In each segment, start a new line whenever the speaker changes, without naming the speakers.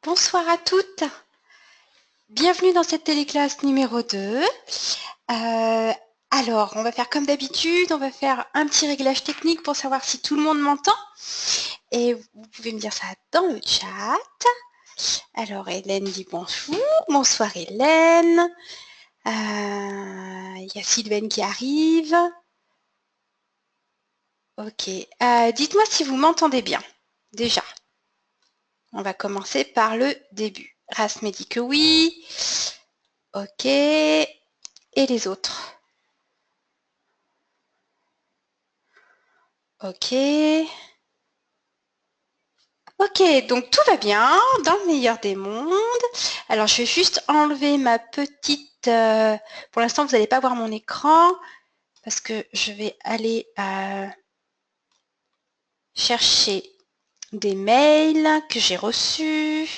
Bonsoir à toutes. Bienvenue dans cette téléclasse numéro 2. Alors, on va faire comme d'habitude, on va faire un petit réglage technique pour savoir si tout le monde m'entend. Et vous pouvez me dire ça dans le chat. Alors, Hélène dit bonjour. Bonsoir Hélène. Il y a Sylvaine qui arrive. Ok. Dites-moi si vous m'entendez bien. Déjà. On va commencer par le début. Rasme dit que oui. Ok. Et les autres? Ok. Ok, donc tout va bien, dans le meilleur des mondes. Alors, je vais juste enlever ma petite... pour l'instant, vous n'allez pas voir mon écran parce que je vais aller chercher des mails que j'ai reçus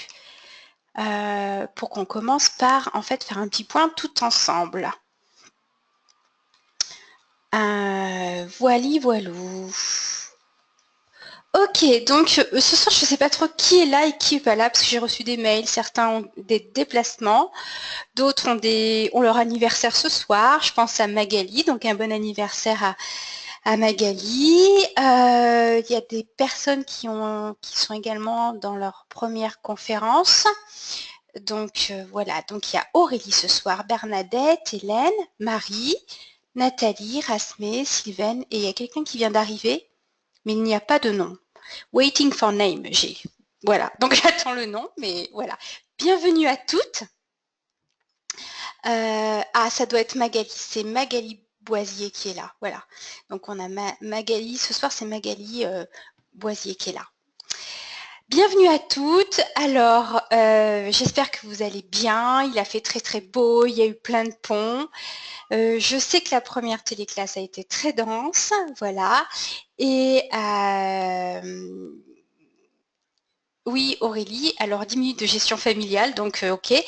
pour qu'on commence par, en fait, faire un petit point tout ensemble. Voili, voilou. Ok, donc ce soir, je ne sais pas trop qui est là et qui n'est pas là, parce que j'ai reçu des mails, certains ont des déplacements, d'autres ont leur anniversaire ce soir. Je pense à Magali, donc un bon anniversaire à Magali. Il y a des personnes qui sont également dans leur première conférence. Donc voilà, donc il y a Aurélie ce soir, Bernadette, Hélène, Marie, Nathalie, Rasmé, Sylvaine, et il y a quelqu'un qui vient d'arriver, mais il n'y a pas de nom. Waiting for name, j'ai. Voilà, donc j'attends le nom, mais voilà. Bienvenue à toutes. Ça doit être Magali. C'est Magali Boisier qui est là. Voilà. Donc on a Magali. Ce soir, c'est Magali Boisier qui est là. Bienvenue à toutes. Alors, j'espère que vous allez bien. Il a fait très très beau. Il y a eu plein de ponts. Je sais que la première téléclasse a été très dense. Voilà. Et oui, Aurélie, alors 10 minutes de gestion familiale, donc ok. Et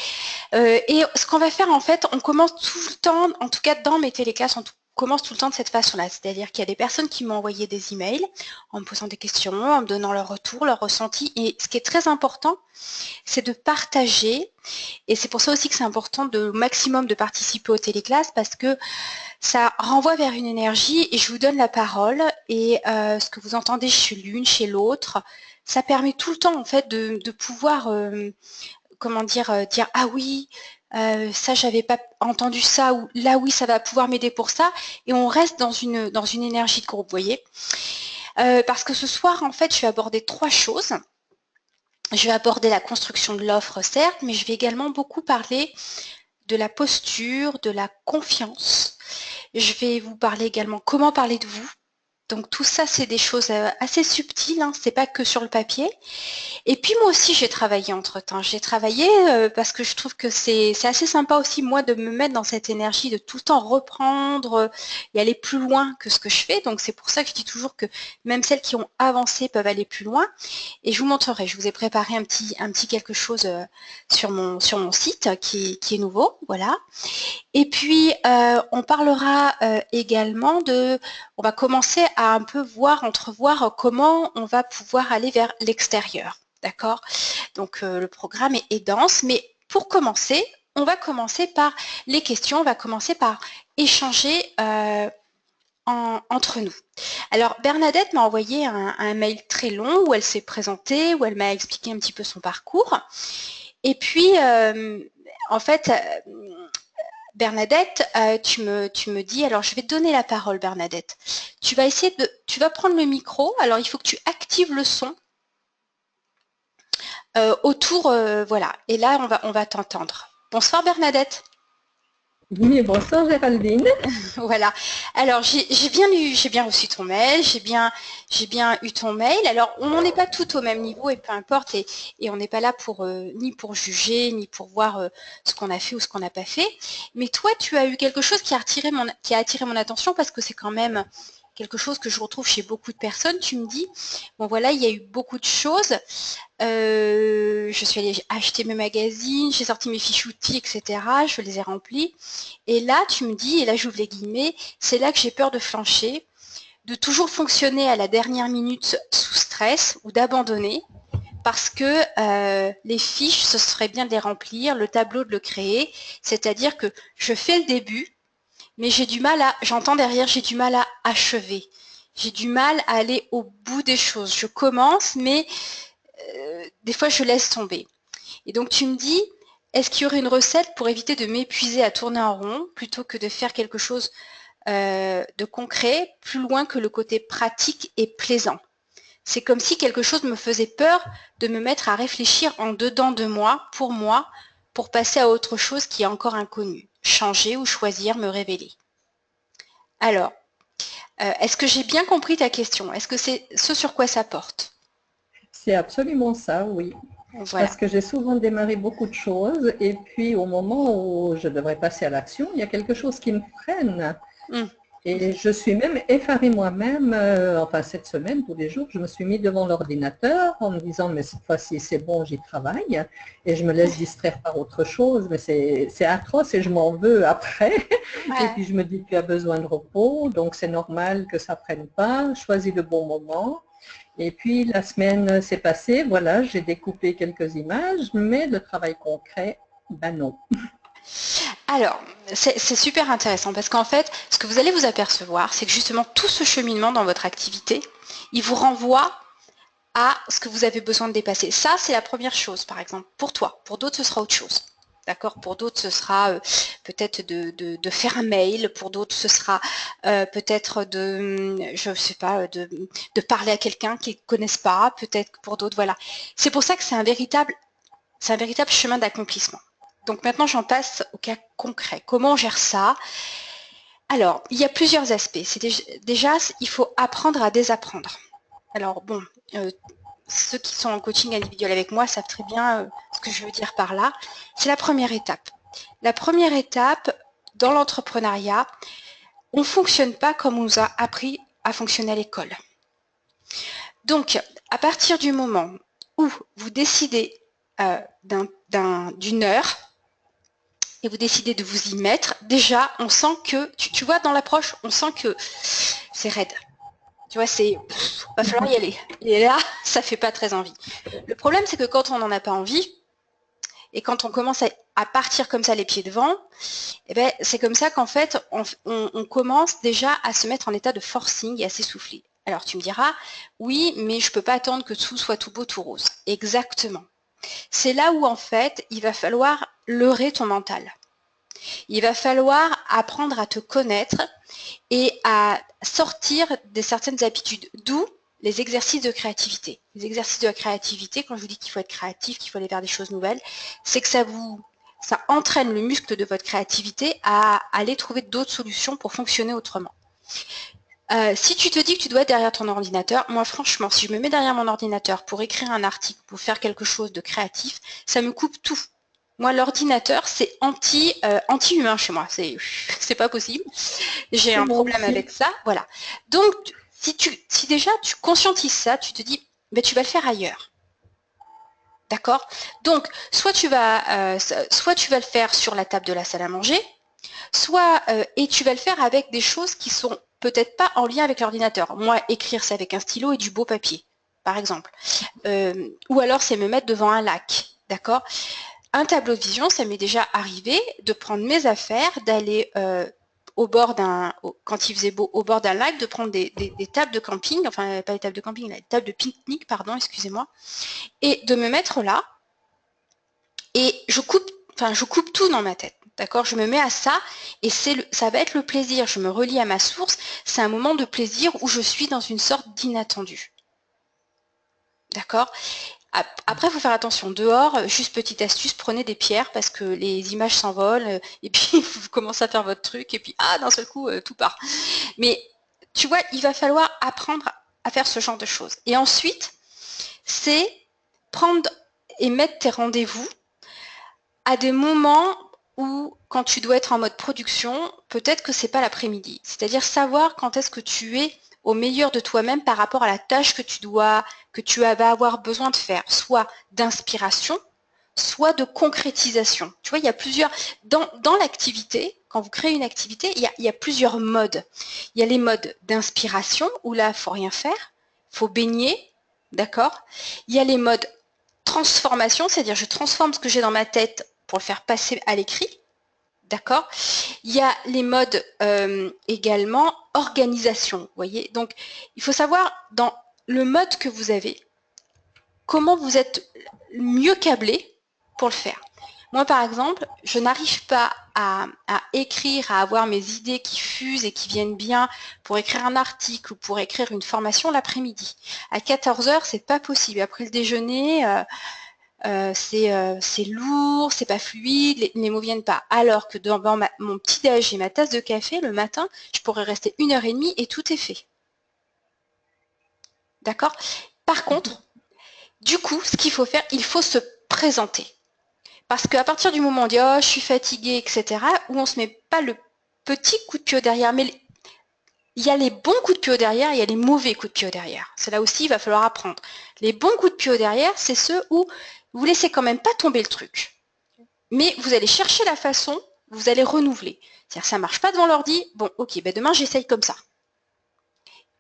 ce qu'on va faire, en fait, on commence tout le temps, en tout cas dans mes téléclasses, on commence tout le temps de cette façon-là. C'est-à-dire qu'il y a des personnes qui m'ont envoyé des emails en me posant des questions, en me donnant leur retour, leur ressenti. Et ce qui est très important, c'est de partager. Et c'est pour ça aussi que c'est important de au maximum de participer aux téléclasses parce que ça renvoie vers une énergie et je vous donne la parole et ce que vous entendez chez l'une, chez l'autre, ça permet tout le temps en fait de pouvoir comment dire ah oui ça j'avais pas entendu ça ou là oui ça va pouvoir m'aider pour ça et on reste dans une énergie de groupe, vous voyez. Parce que ce soir en fait je vais aborder trois choses. Je vais aborder la construction de l'offre certes, mais je vais également beaucoup parler de la posture, de la confiance. Je vais vous parler également comment parler de vous. Donc tout ça, c'est des choses assez subtiles, hein, c'est pas que sur le papier. Et puis moi aussi, j'ai travaillé entre-temps. J'ai travaillé parce que je trouve que c'est assez sympa aussi, moi, de me mettre dans cette énergie de tout le temps reprendre et aller plus loin que ce que je fais. Donc c'est pour ça que je dis toujours que même celles qui ont avancé peuvent aller plus loin. Et je vous montrerai, je vous ai préparé un petit quelque chose sur mon site qui est nouveau, voilà. Et puis, on parlera également on va commencer à un peu entrevoir comment on va pouvoir aller vers l'extérieur. D'accord? Donc, le programme est dense, mais pour commencer, on va commencer par les questions, on va commencer par échanger entre nous. Alors, Bernadette m'a envoyé un mail très long où elle s'est présentée, où elle m'a expliqué un petit peu son parcours. Et puis, en fait, Bernadette, tu me dis, alors je vais te donner la parole, Bernadette. Tu vas prendre le micro. Alors il faut que tu actives le son autour, voilà. Et là, on va t'entendre. Bonsoir, Bernadette.
Oui, bonsoir Géraldine.
Voilà. Alors j'ai bien reçu ton mail, j'ai bien eu ton mail. Alors on n'est pas toutes au même niveau et peu importe et on n'est pas là pour ni pour juger ni pour voir ce qu'on a fait ou ce qu'on n'a pas fait. Mais toi tu as eu quelque chose qui a attiré mon attention parce que c'est quand même quelque chose que je retrouve chez beaucoup de personnes. Tu me dis bon voilà il y a eu beaucoup de choses. Je suis allée acheter mes magazines, j'ai sorti mes fiches outils, etc. Je les ai remplis. Et là, tu me dis, et là j'ouvre les guillemets, c'est là que j'ai peur de flancher, de toujours fonctionner à la dernière minute sous stress ou d'abandonner. parce que les fiches, ce serait bien de les remplir, le tableau de le créer, c'est-à-dire que je fais le début, mais j'ai du mal à, j'entends derrière, j'ai du mal à achever. J'ai du mal à aller au bout des choses. Je commence, mais des fois, je laisse tomber. Et donc, tu me dis, est-ce qu'il y aurait une recette pour éviter de m'épuiser à tourner en rond, plutôt que de faire quelque chose de concret, plus loin que le côté pratique et plaisant? C'est comme si quelque chose me faisait peur de me mettre à réfléchir en dedans de moi, pour passer à autre chose qui est encore inconnue. Changer ou choisir, me révéler. Alors, est-ce que j'ai bien compris ta question? Est-ce que c'est ce sur quoi ça porte?
C'est absolument ça, oui.
Voilà.
Parce que j'ai souvent démarré beaucoup de choses et puis au moment où je devrais passer à l'action, il y a quelque chose qui me freine.
Mmh.
Et je suis même effarée moi-même, enfin cette semaine, tous les jours, je me suis mis devant l'ordinateur en me disant mais cette fois-ci c'est bon, j'y travaille et je me laisse distraire par autre chose, mais c'est atroce et je m'en veux après. Et
Ouais.
puis je me dis tu as besoin de repos, donc c'est normal que ça ne prenne pas, choisis le bon moment. Et puis la semaine s'est passée, voilà, j'ai découpé quelques images, mais le travail concret, ben non.
Alors, c'est super intéressant parce qu'en fait, ce que vous allez vous apercevoir, c'est que justement tout ce cheminement dans votre activité, il vous renvoie à ce que vous avez besoin de dépasser. Ça, c'est la première chose, par exemple, pour toi. Pour d'autres, ce sera autre chose. D'accord? Pour d'autres, ce sera peut-être de faire un mail. Pour d'autres, ce sera peut-être je ne sais pas, de parler à quelqu'un qu'ils ne connaissent pas. Peut-être que pour d'autres, voilà. C'est pour ça que c'est un véritable chemin d'accomplissement. Donc maintenant, j'en passe au cas concret. Comment on gère ça? Alors, il y a plusieurs aspects. C'est déjà, il faut apprendre à désapprendre. Alors bon, ceux qui sont en coaching individuel avec moi savent très bien ce que je veux dire par là. C'est la première étape. La première étape, dans l'entrepreneuriat, on ne fonctionne pas comme on nous a appris à fonctionner à l'école. Donc, à partir du moment où vous décidez d'une heure et vous décidez de vous y mettre, déjà, on sent que, tu vois, dans l'approche, on sent que c'est raide. Tu vois, va falloir y aller. Et là, ça fait pas très envie. Le problème, c'est que quand on n'en a pas envie, et quand on commence à partir comme ça les pieds devant, eh ben, c'est comme ça qu'en fait, on commence déjà à se mettre en état de forcing et à s'essouffler. Alors tu me diras, oui, mais je ne peux pas attendre que tout soit tout beau, tout rose. Exactement. C'est là où en fait, il va falloir leurrer ton mental. Il va falloir apprendre à te connaître et à sortir de certaines habitudes, d'où les exercices de créativité. Les exercices de créativité, quand je vous dis qu'il faut être créatif, qu'il faut aller vers des choses nouvelles, c'est que ça entraîne le muscle de votre créativité à aller trouver d'autres solutions pour fonctionner autrement. Si tu te dis que tu dois être derrière ton ordinateur, moi franchement, si je me mets derrière mon ordinateur pour écrire un article, pour faire quelque chose de créatif, ça me coupe tout. Moi, l'ordinateur, c'est anti-humain chez moi. C'est pas possible. J'ai un
Moi
problème
aussi.
avec ça. Voilà. Donc, si déjà tu conscientises ça, tu te dis, ben, tu vas le faire ailleurs. D'accord? Donc, soit tu vas le faire sur la table de la salle à manger, et tu vas le faire avec des choses qui sont peut-être pas en lien avec l'ordinateur. Moi, écrire, c'est avec un stylo et du beau papier, par exemple. Ou alors, c'est me mettre devant un lac. D'accord? Un tableau de vision, ça m'est déjà arrivé de prendre mes affaires, d'aller quand il faisait beau, au bord d'un lac, de prendre des tables de camping, enfin pas des tables de camping, des tables de pique-nique, pardon, excusez-moi, et de me mettre là, et je coupe tout dans ma tête. D'accord? Je me mets à ça et ça va être le plaisir. Je me relie à ma source. C'est un moment de plaisir où je suis dans une sorte d'inattendu. D'accord? Après, il faut faire attention. Dehors, juste petite astuce, prenez des pierres parce que les images s'envolent et puis vous commencez à faire votre truc et puis d'un seul coup, tout part. Mais tu vois, il va falloir apprendre à faire ce genre de choses. Et ensuite, c'est prendre et mettre tes rendez-vous à des moments où, quand tu dois être en mode production, peut-être que c'est pas l'après-midi. C'est-à-dire savoir quand est-ce que tu es au meilleur de toi-même par rapport à la tâche que tu vas avoir besoin de faire, soit d'inspiration, soit de concrétisation. Tu vois, il y a plusieurs, dans l'activité, quand vous créez une activité, il y a plusieurs modes. Il y a les modes d'inspiration, où là, il ne faut rien faire, il faut baigner, d'accord? Il y a les modes transformation, c'est-à-dire je transforme ce que j'ai dans ma tête pour le faire passer à l'écrit. D'accord? Il y a les modes également organisation. Vous voyez? Donc, il faut savoir dans le mode que vous avez, comment vous êtes mieux câblé pour le faire. Moi, par exemple, je n'arrive pas à écrire, à avoir mes idées qui fusent et qui viennent bien pour écrire un article ou pour écrire une formation l'après-midi. À 14 heures, c'est pas possible. Après le déjeuner, c'est lourd, c'est pas fluide, les mots viennent pas. Alors que dans mon petit déj et ma tasse de café, le matin, je pourrais rester 1 heure et demie et tout est fait. D'accord? Par contre, du coup, ce qu'il faut faire, il faut se présenter. Parce qu'à partir du moment où on dit « Oh, je suis fatiguée », etc., où on ne se met pas le petit coup de pied derrière, mais il y a les bons coups de pied derrière, il y a les mauvais coups de pied derrière. C'est là aussi, il va falloir apprendre. Les bons coups de pied derrière, c'est ceux où vous laissez quand même pas tomber le truc. Mais vous allez chercher la façon, vous allez renouveler. C'est-à-dire, ça ne marche pas devant l'ordi, bon, ok, ben demain j'essaye comme ça.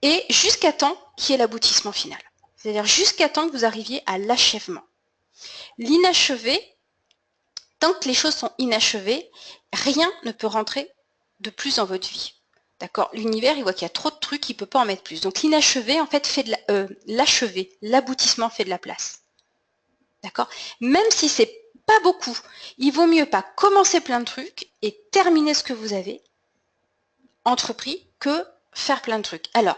Et jusqu'à temps qu'il y ait l'aboutissement final. C'est-à-dire jusqu'à temps que vous arriviez à l'achèvement. L'inachevé, tant que les choses sont inachevées, rien ne peut rentrer de plus dans votre vie. D'accord? L'univers, il voit qu'il y a trop de trucs, il ne peut pas en mettre plus. Donc l'inachevé, en fait, fait de l'achevé, l'aboutissement fait de la place. D'accord? Même si c'est pas beaucoup, il vaut mieux pas commencer plein de trucs et terminer ce que vous avez entrepris que faire plein de trucs. Alors,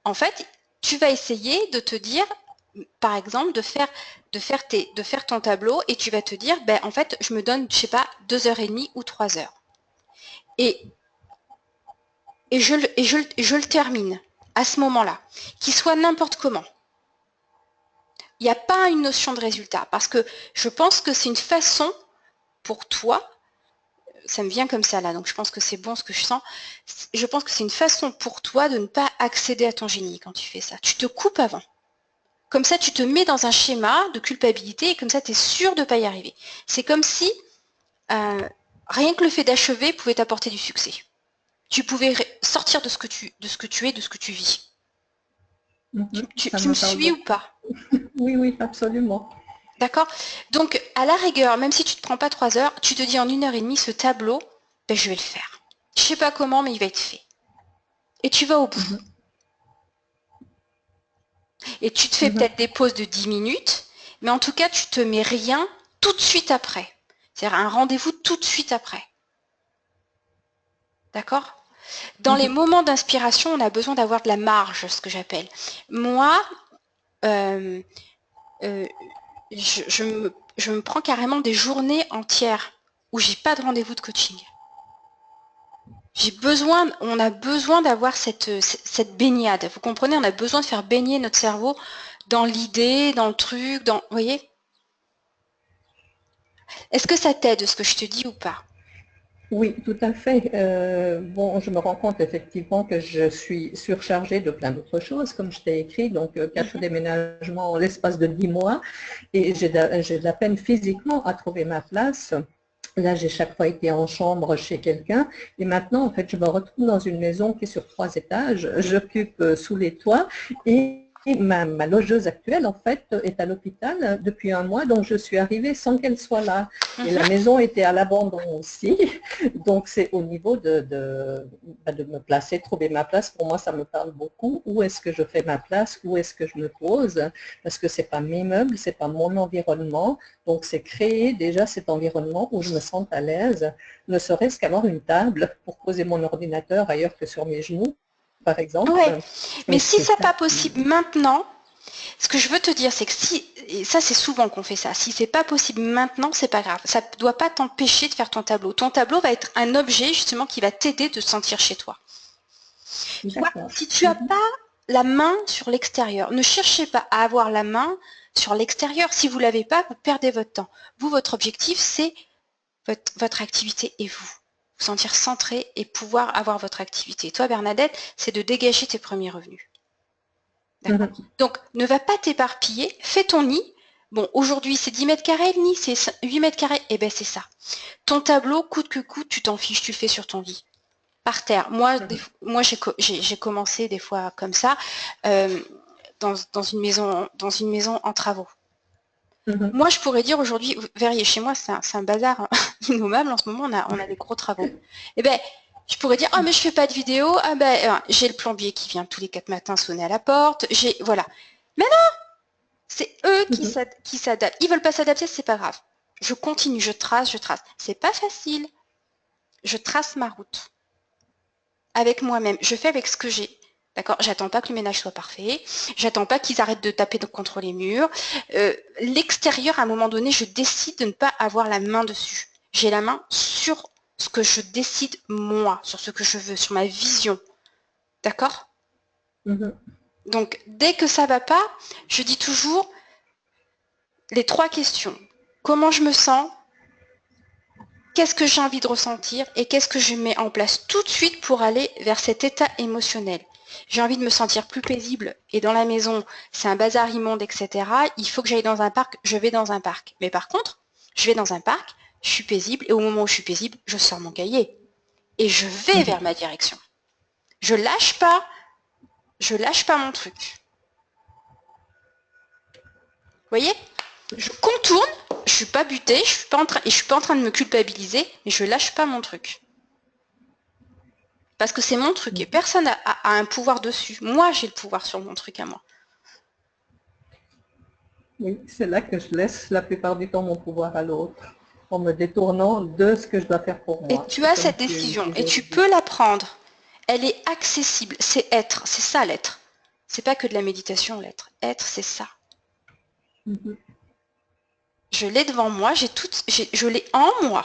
en fait, tu vas essayer de te dire, par exemple, de faire ton tableau et tu vas te dire, ben, en fait, je me donne, je sais pas, 2 heures et demie ou 3 heures. Et je le termine à ce moment-là, qu'il soit n'importe comment. Il n'y a pas une notion de résultat parce que je pense que c'est une façon pour toi, ça me vient comme ça là, donc je pense que c'est bon ce que je sens, je pense que c'est une façon pour toi de ne pas accéder à ton génie quand tu fais ça. Tu te coupes avant. Comme ça, tu te mets dans un schéma de culpabilité et comme ça, tu es sûr de ne pas y arriver. C'est comme si rien que le fait d'achever pouvait t'apporter du succès. Tu pouvais sortir de ce que tu es, de ce que tu vis. Tu me suis ou pas?
Oui, oui, absolument.
D'accord? Donc, à la rigueur, même si tu ne te prends pas 3 heures, tu te dis en 1 heure et demie, ce tableau, ben, je vais le faire. Je ne sais pas comment, mais il va être fait. Et tu vas au bout. Et tu te fais peut-être des pauses de 10 minutes, mais en tout cas, tu te mets rien tout de suite après. C'est-à-dire un rendez-vous tout de suite après. D'accord? Dans les moments d'inspiration, on a besoin d'avoir de la marge, ce que j'appelle. Moi, je me prends carrément des journées entières où j'ai pas de rendez-vous de coaching. On a besoin d'avoir cette baignade. Vous comprenez, on a besoin de faire baigner notre cerveau dans l'idée, dans le truc, vous voyez? Est-ce que ça t'aide ce que je te dis ou pas?
Oui, tout à fait. Bon, je me rends compte effectivement que je suis surchargée de plein d'autres choses, comme je t'ai écrit, donc 4 déménagements en l'espace de 10 mois, et j'ai de la peine physiquement à trouver ma place. Là, j'ai chaque fois été en chambre chez quelqu'un, et maintenant, en fait, je me retrouve dans une maison qui est sur 3 étages. J'occupe sous les toits, et ma logeuse actuelle, en fait, est à l'hôpital depuis 1 mois, donc je suis arrivée sans qu'elle soit là. Et la maison était à l'abandon aussi, donc c'est au niveau de me placer, trouver ma place. Pour moi, ça me parle beaucoup. Où est-ce que je fais ma place? Où est-ce que je me pose? Parce que ce n'est pas mes meubles, ce n'est pas mon environnement. Donc, c'est créer déjà cet environnement où je me sente à l'aise, ne serait-ce qu'avoir une table pour poser mon ordinateur ailleurs que sur mes genoux, par exemple.
Ouais, mais
Et
si
c'est
c'est
ça
pas possible maintenant, ce que je veux te dire, c'est que et ça c'est souvent qu'on fait ça, si c'est pas possible maintenant, c'est pas grave. Ça ne doit pas t'empêcher de faire ton tableau. Ton tableau va être un objet justement qui va t'aider de te sentir chez toi. Tu vois,
D'accord.
si tu n'as pas la main sur l'extérieur, ne cherchez pas à avoir la main sur l'extérieur. Si vous ne l'avez pas, vous perdez votre temps. Vous, votre objectif, c'est votre activité et vous. Vous sentir centré et pouvoir avoir votre activité. Toi, Bernadette, c'est de dégager tes premiers revenus. D'accord. Donc, ne va pas t'éparpiller, fais ton nid. Bon, aujourd'hui, c'est 10 mètres carrés le nid, c'est 8 mètres carrés. Eh bien, c'est ça. Ton tableau, coûte que coûte, tu t'en fiches, tu le fais sur ton lit. Par terre. Moi j'ai commencé des fois comme ça, dans une maison en travaux.
Mhm.
Moi, je pourrais dire aujourd'hui, vous verriez, chez moi, c'est un bazar innommable. En ce moment, on a des gros travaux. Eh ben, je pourrais dire, ah, mais je fais pas de vidéo. Ah ben, j'ai le plombier qui vient tous les 4 matins sonner à la porte. Voilà. Mais non, c'est eux
Mhm.
qui s'adaptent. Ils veulent pas s'adapter, c'est pas grave. Je continue, je trace, je trace. C'est pas facile. Je trace ma route avec moi-même. Je fais avec ce que j'ai. D'accord? J'attends pas que le ménage soit parfait. J'attends pas qu'ils arrêtent de taper contre les murs. L'extérieur, à un moment donné, je décide de ne pas avoir la main dessus. J'ai la main sur ce que je décide moi, sur ce que je veux, sur ma vision. D'accord?
Mhm.
Donc, dès que ça va pas, je dis toujours les 3 questions. Comment je me sens? Qu'est-ce que j'ai envie de ressentir? Et qu'est-ce que je mets en place tout de suite pour aller vers cet état émotionnel? J'ai envie de me sentir plus paisible et dans la maison, c'est un bazar immonde, etc. Il faut que j'aille dans un parc, je vais dans un parc. Mais par contre, je vais dans un parc, je suis paisible et au moment où je suis paisible, je sors mon cahier et je vais
Mhm.
vers ma direction. Je lâche pas mon truc. Vous voyez? Je contourne, je suis pas butée, je suis pas en train de me culpabiliser, mais je lâche pas mon truc. Parce que c'est mon truc et personne a un pouvoir dessus. Moi, j'ai le pouvoir sur mon truc à moi.
Oui, c'est là que je laisse la plupart du temps mon pouvoir à l'autre, en me détournant de ce que je dois faire pour
Et
moi.
tu as
Comme
cette décision
tu
et
viens
tu
de dire.
peux la prendre. Elle est accessible. C'est être. C'est ça l'être. C'est pas que de la méditation l'être. Être, c'est ça.
Mhm.
Je l'ai devant moi. Je l'ai en moi.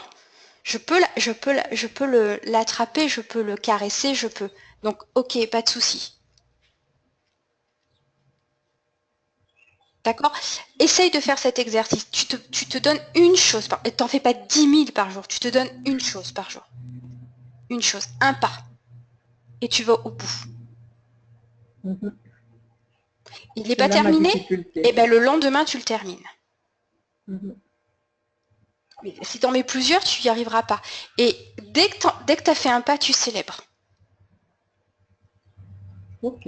Je peux l'attraper. Je peux le caresser. Je peux. Donc, ok, pas de souci. D'accord? Essaye de faire cet exercice. Tu te donnes une chose. Et t'en fais pas 10 000 par jour. Tu te donnes une chose par jour. Une chose. Un pas. Et tu vas au bout.
Mhm.
Il n'est
C'est
pas
là ma
terminé? Eh
difficulté.
bien, le lendemain, tu le termines.
Mhm.
Mais si tu en mets plusieurs, tu n'y arriveras pas. Et dès que tu as fait un pas, tu célèbres.
Ok.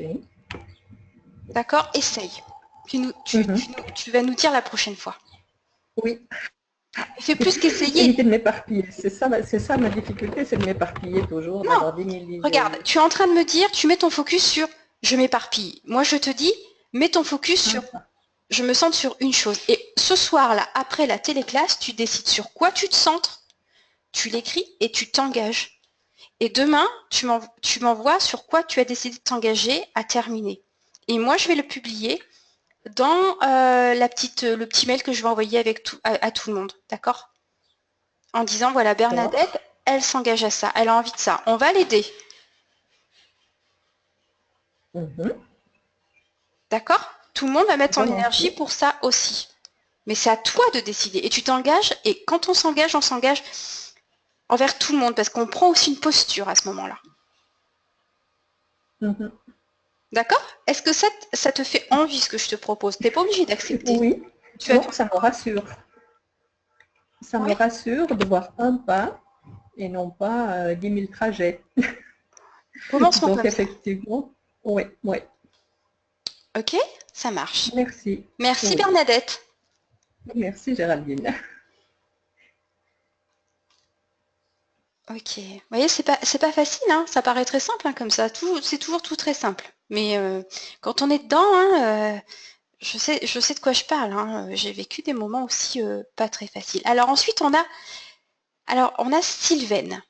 D'accord? Essaye.
Mhm.
Tu vas nous dire la prochaine fois.
Oui,
Fais plus
éviter
qu'essayer.
de m'éparpiller. C'est ça ma difficulté, c'est de m'éparpiller toujours,
Non.
d'avoir 10 000
Regarde,
idées.
tu es en train de me dire, tu mets ton focus sur je m'éparpille. Moi, je te dis, mets ton focus sur
Ah,
je me centre sur une chose. Et ce soir-là, après la téléclasse, tu décides sur quoi tu te centres, tu l'écris et tu t'engages. Et demain, tu m'envoies sur quoi tu as décidé de t'engager à terminer. Et moi, je vais le publier dans le petit mail que je vais envoyer à tout le monde. D'accord? En disant, voilà,
d'accord.
Bernadette, elle s'engage à ça, elle a envie de ça. On va l'aider.
Mhm.
D'accord? Tout le monde va mettre son énergie
Volontiers.
pour ça aussi. Mais c'est à toi de décider. Et tu t'engages. Et quand on s'engage envers tout le monde parce qu'on prend aussi une posture à ce moment-là.
Mhm.
D'accord? Est-ce que ça te fait envie ce que je te propose? Tu n'es pas obligé d'accepter.
Oui,
Tu as
non,
tout.
ça me rassure. Ça me
Oui.
rassure de voir un pas et non pas 10 000 trajets.
Commençons
Donc
comme ça.
effectivement, oui, oui.
Ok? Ça marche.
Merci.
Merci
Oui,
Bernadette.
merci Géraldine.
Ok. Vous voyez, c'est pas facile, hein. Ça paraît très simple hein, comme ça. C'est toujours tout très simple. Mais quand on est dedans, hein, je sais de quoi je parle. Hein. J'ai vécu des moments aussi pas très faciles. Alors on a Sylvaine.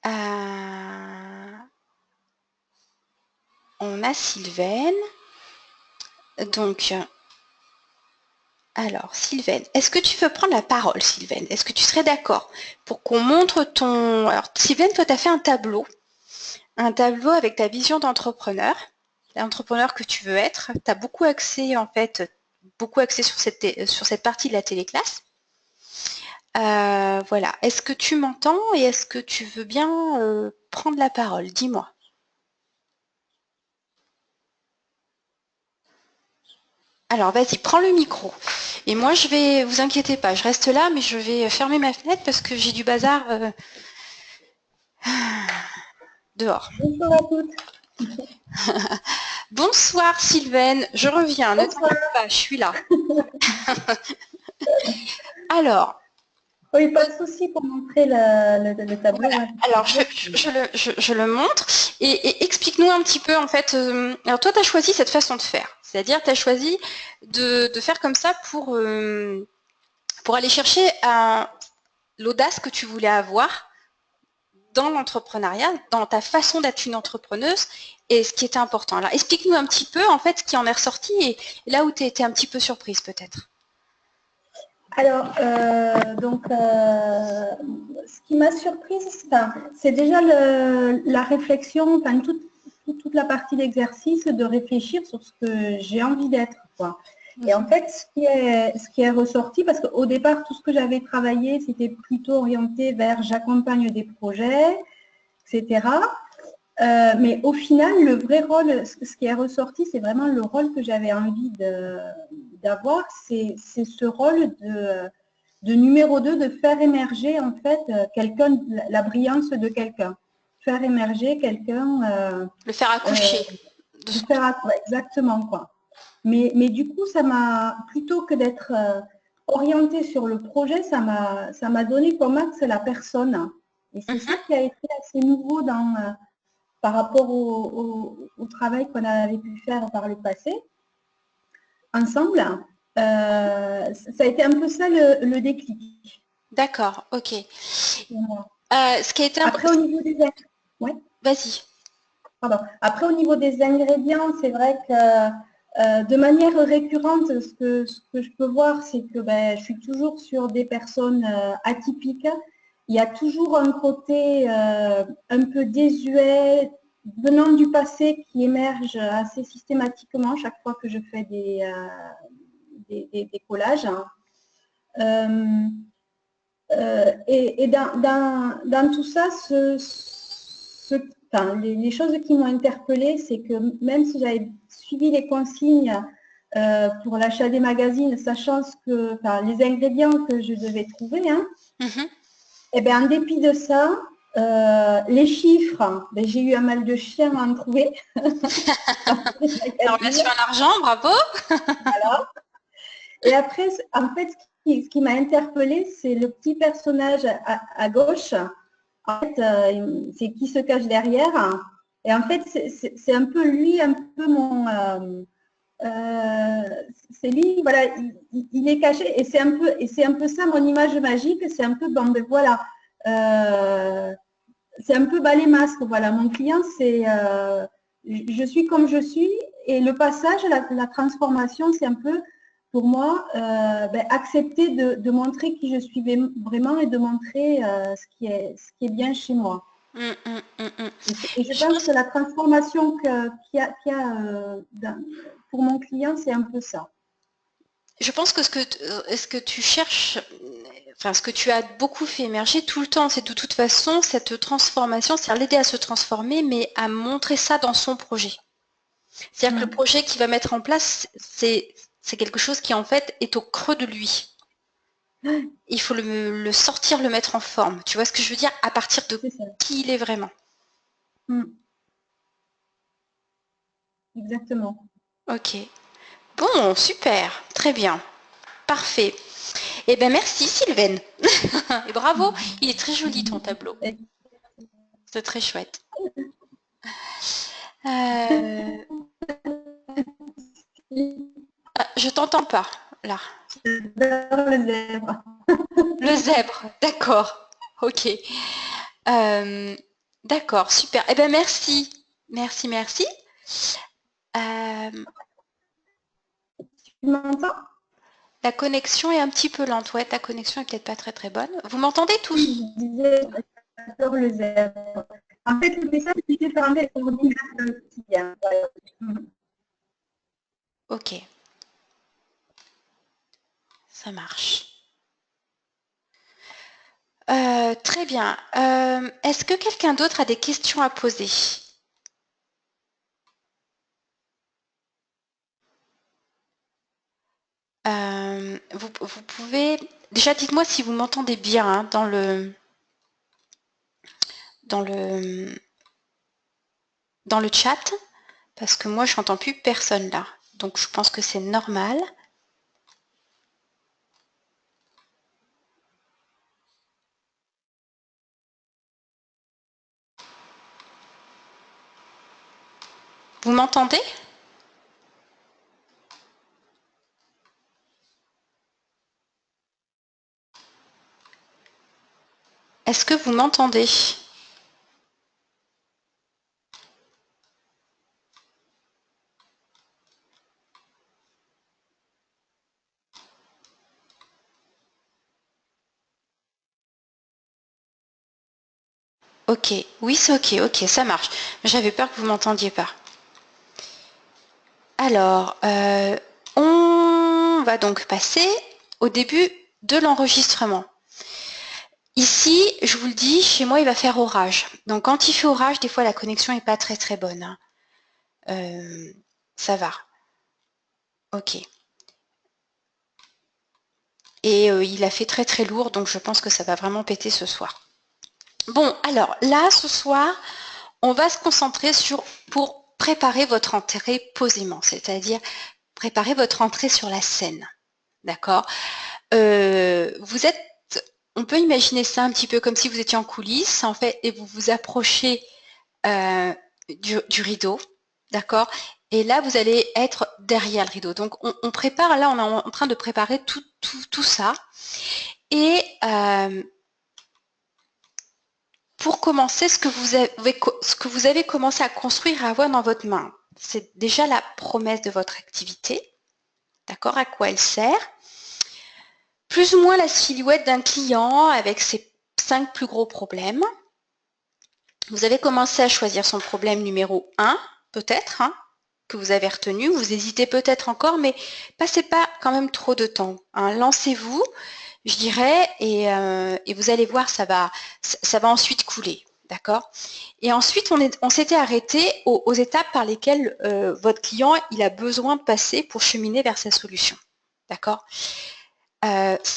Euh, on a Sylvaine. Donc, alors, Sylvaine, est-ce que tu veux prendre la parole, Sylvaine? Est-ce que tu serais d'accord pour qu'on montre ton... Alors, Sylvaine, toi, tu as fait un tableau avec ta vision d'entrepreneur, l'entrepreneur que tu veux être. Tu as beaucoup axé, en fait, beaucoup axé sur cette partie de la téléclasse. Voilà. Est-ce que tu m'entends et est-ce que tu veux bien prendre la parole? Dis-moi. Alors, vas-y, prends le micro. Et moi, vous inquiétez pas, je reste là, mais je vais fermer ma fenêtre parce que j'ai du bazar dehors.
Bonjour à toutes.
Bonsoir Sylvaine, je reviens, ne
Bonsoir.
t'inquiète pas, je suis là. Alors,
Oui, pas de souci pour montrer le tableau.
voilà.
Ouais.
Alors je le montre et explique-nous un petit peu en fait. Alors toi, tu as choisi cette façon de faire, c'est-à-dire tu as choisi de faire comme ça pour aller chercher l'audace que tu voulais avoir dans l'entrepreneuriat, dans ta façon d'être une entrepreneuse et ce qui était important. Alors explique-nous un petit peu en fait ce qui en est ressorti et là où tu as été un petit peu surprise peut-être.
Alors, ce qui m'a surprise, c'est déjà la réflexion, enfin, toute la partie d'exercice, de réfléchir sur ce que j'ai envie d'être, quoi. Et en fait, ce qui est ressorti, parce qu'au départ, tout ce que j'avais travaillé, c'était plutôt orienté vers j'accompagne des projets, etc. Mais au final, le vrai rôle, ce qui est ressorti, c'est vraiment le rôle que j'avais envie d'avoir, c'est ce rôle de numéro 2, de faire émerger en fait quelqu'un, la brillance de quelqu'un. Faire émerger quelqu'un.
Le faire accoucher.
Exactement, quoi. Mais du coup, ça m'a, plutôt que d'être orienté sur le projet, ça m'a donné comme axe la personne. Et c'est ça qui a été assez nouveau par rapport au travail qu'on avait pu faire par le passé, ensemble. Ça a été un peu ça le déclic.
D'accord, ok. Ce qui a été
Après, au niveau des ouais.
Vas-y.
Pardon. Après, au niveau des ingrédients, c'est vrai que de manière récurrente, ce que je peux voir, c'est que je suis toujours sur des personnes atypiques. Il y a toujours un côté un peu désuet, venant du passé, qui émerge assez systématiquement chaque fois que je fais des collages. Et dans tout ça, les choses qui m'ont interpellée, c'est que même si j'avais suivi les consignes pour l'achat des magazines, sachant les ingrédients que je devais trouver, hein, et bien, en dépit de ça, les chiffres, j'ai eu un mal de chien à en trouver.
En relation à l'argent, bravo.
Voilà. Et après, en fait, ce qui m'a interpellée, c'est le petit personnage à gauche. En fait, c'est qui se cache derrière. Et en fait, c'est un peu lui, un peu c'est lui, voilà, il est caché. Et c'est un peu ça mon image magique. C'est un peu, bon, ben voilà, c'est un peu balai masque. Voilà, mon client, c'est, je suis comme je suis. Et le passage, la transformation, c'est un peu pour moi, accepter de montrer qui je suis vraiment et de montrer ce qui est bien chez moi. Et je pense que la transformation qu'il y a pour mon client, c'est un peu ça.
Je pense que ce que tu cherches, enfin ce que tu as beaucoup fait émerger tout le temps, c'est de toute façon cette transformation, c'est-à-dire l'aider à se transformer, mais à montrer ça dans son projet. C'est-à-dire que le projet qu'il va mettre en place, c'est quelque chose qui en fait est au creux de lui. Il faut le sortir, le mettre en forme. Tu vois ce que je veux dire? À partir de qui il est vraiment.
Exactement.
Ok. Bon, super. Très bien. Parfait. Eh bien, merci Sylvaine. Et bravo. Il est très joli ton tableau. C'est très chouette. Je t'entends pas, là.
Le zèbre.
Le zèbre, d'accord. Ok. D'accord, super. Eh bien, merci. Merci, merci.
Tu m'entends?
La connexion est un petit peu lente. Ouais, ta connexion est peut-être pas très très bonne. Vous m'entendez tous?
Oui, je disais, j'adore le zèbre. En fait, le message était fermé sur l'ordinateur quotidien.
Ok. Ça marche. Très bien. Est-ce que quelqu'un d'autre a des questions à poser? Vous pouvez... Déjà, dites-moi si vous m'entendez bien hein, dans le chat. Parce que moi, je n'entends plus personne là. Donc, je pense que c'est normal. Vous m'entendez? Est-ce que vous m'entendez? Ok, oui, c'est ok, ok, ça marche. J'avais peur que vous m'entendiez pas. Alors, on va donc passer au début de l'enregistrement. Ici, je vous le dis, chez moi, il va faire orage. Donc, quand il fait orage, des fois, la connexion n'est pas très très bonne. Ça va. Ok. Et il a fait très très lourd, donc je pense que ça va vraiment péter ce soir. Bon, alors là, ce soir, on va se concentrer pour préparer votre entrée posément, c'est-à-dire préparer votre entrée sur la scène. D'accord? On peut imaginer ça un petit peu comme si vous étiez en coulisses, en fait, et vous vous approchez du rideau, d'accord? Et là, vous allez être derrière le rideau. Donc, on prépare, là, on est en train de préparer tout ça. Et pour commencer, ce que vous avez commencé à construire, à avoir dans votre main, c'est déjà la promesse de votre activité, d'accord? À quoi elle sert? Plus ou moins la silhouette d'un client avec ses 5 plus gros problèmes. Vous avez commencé à choisir son problème numéro 1, peut-être, hein, que vous avez retenu. Vous hésitez peut-être encore, mais passez pas quand même trop de temps. Hein. Lancez-vous, je dirais, et vous allez voir, ça va ensuite couler. D'accord? Et ensuite, on s'était arrêté aux étapes par lesquelles votre client il a besoin de passer pour cheminer vers sa solution. D'accord? C'est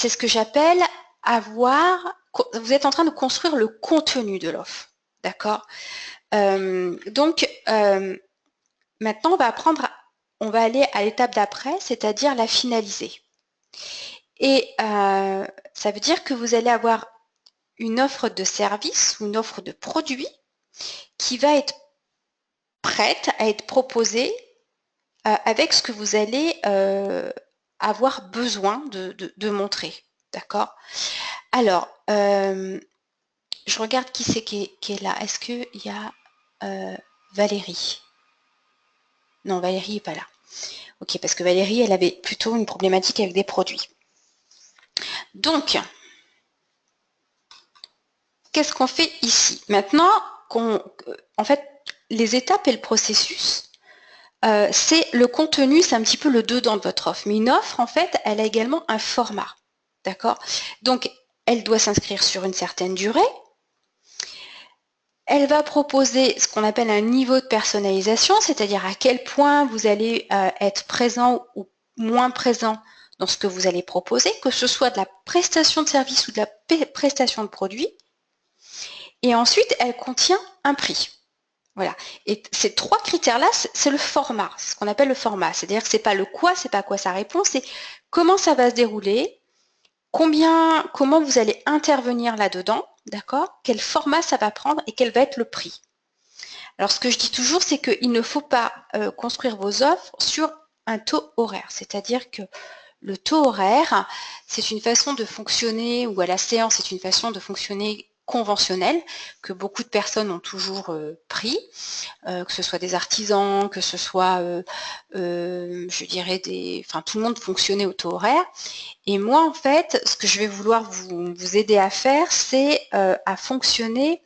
ce que j'appelle vous êtes en train de construire le contenu de l'offre. D'accord? Donc, maintenant, on va aller à l'étape d'après, c'est-à-dire la finaliser. Et ça veut dire que vous allez avoir une offre de service ou une offre de produit qui va être prête à être proposée avec ce que vous allez avoir besoin de montrer. D'accord? Alors, je regarde qui c'est qui est là. Est-ce qu'il y a Valérie? Non, Valérie n'est pas là. Ok, parce que Valérie, elle avait plutôt une problématique avec des produits. Donc, qu'est-ce qu'on fait ici? Maintenant, en fait, les étapes et le processus, c'est le contenu, c'est un petit peu le dedans de votre offre. Mais une offre, en fait, elle a également un format. D'accord? Donc, elle doit s'inscrire sur une certaine durée. Elle va proposer ce qu'on appelle un niveau de personnalisation, c'est-à-dire à quel point vous allez être présent ou moins présent dans ce que vous allez proposer, que ce soit de la prestation de service ou de la prestation de produit. Et ensuite, elle contient un prix. Voilà. Et ces 3 critères-là, c'est le format, ce qu'on appelle le format. C'est-à-dire que c'est pas le quoi, c'est pas à quoi ça répond, c'est comment ça va se dérouler, comment vous allez intervenir là-dedans, d'accord? Quel format ça va prendre et quel va être le prix. Alors, ce que je dis toujours, c'est qu'il ne faut pas construire vos offres sur un taux horaire. C'est-à-dire que le taux horaire, c'est une façon de fonctionner, ou à la séance, c'est une façon de fonctionner conventionnelle que beaucoup de personnes ont toujours pris, que ce soit des artisans, que ce soit, je dirais, tout le monde fonctionnait au taux horaire. Et moi, en fait, ce que je vais vouloir vous aider à faire, c'est à fonctionner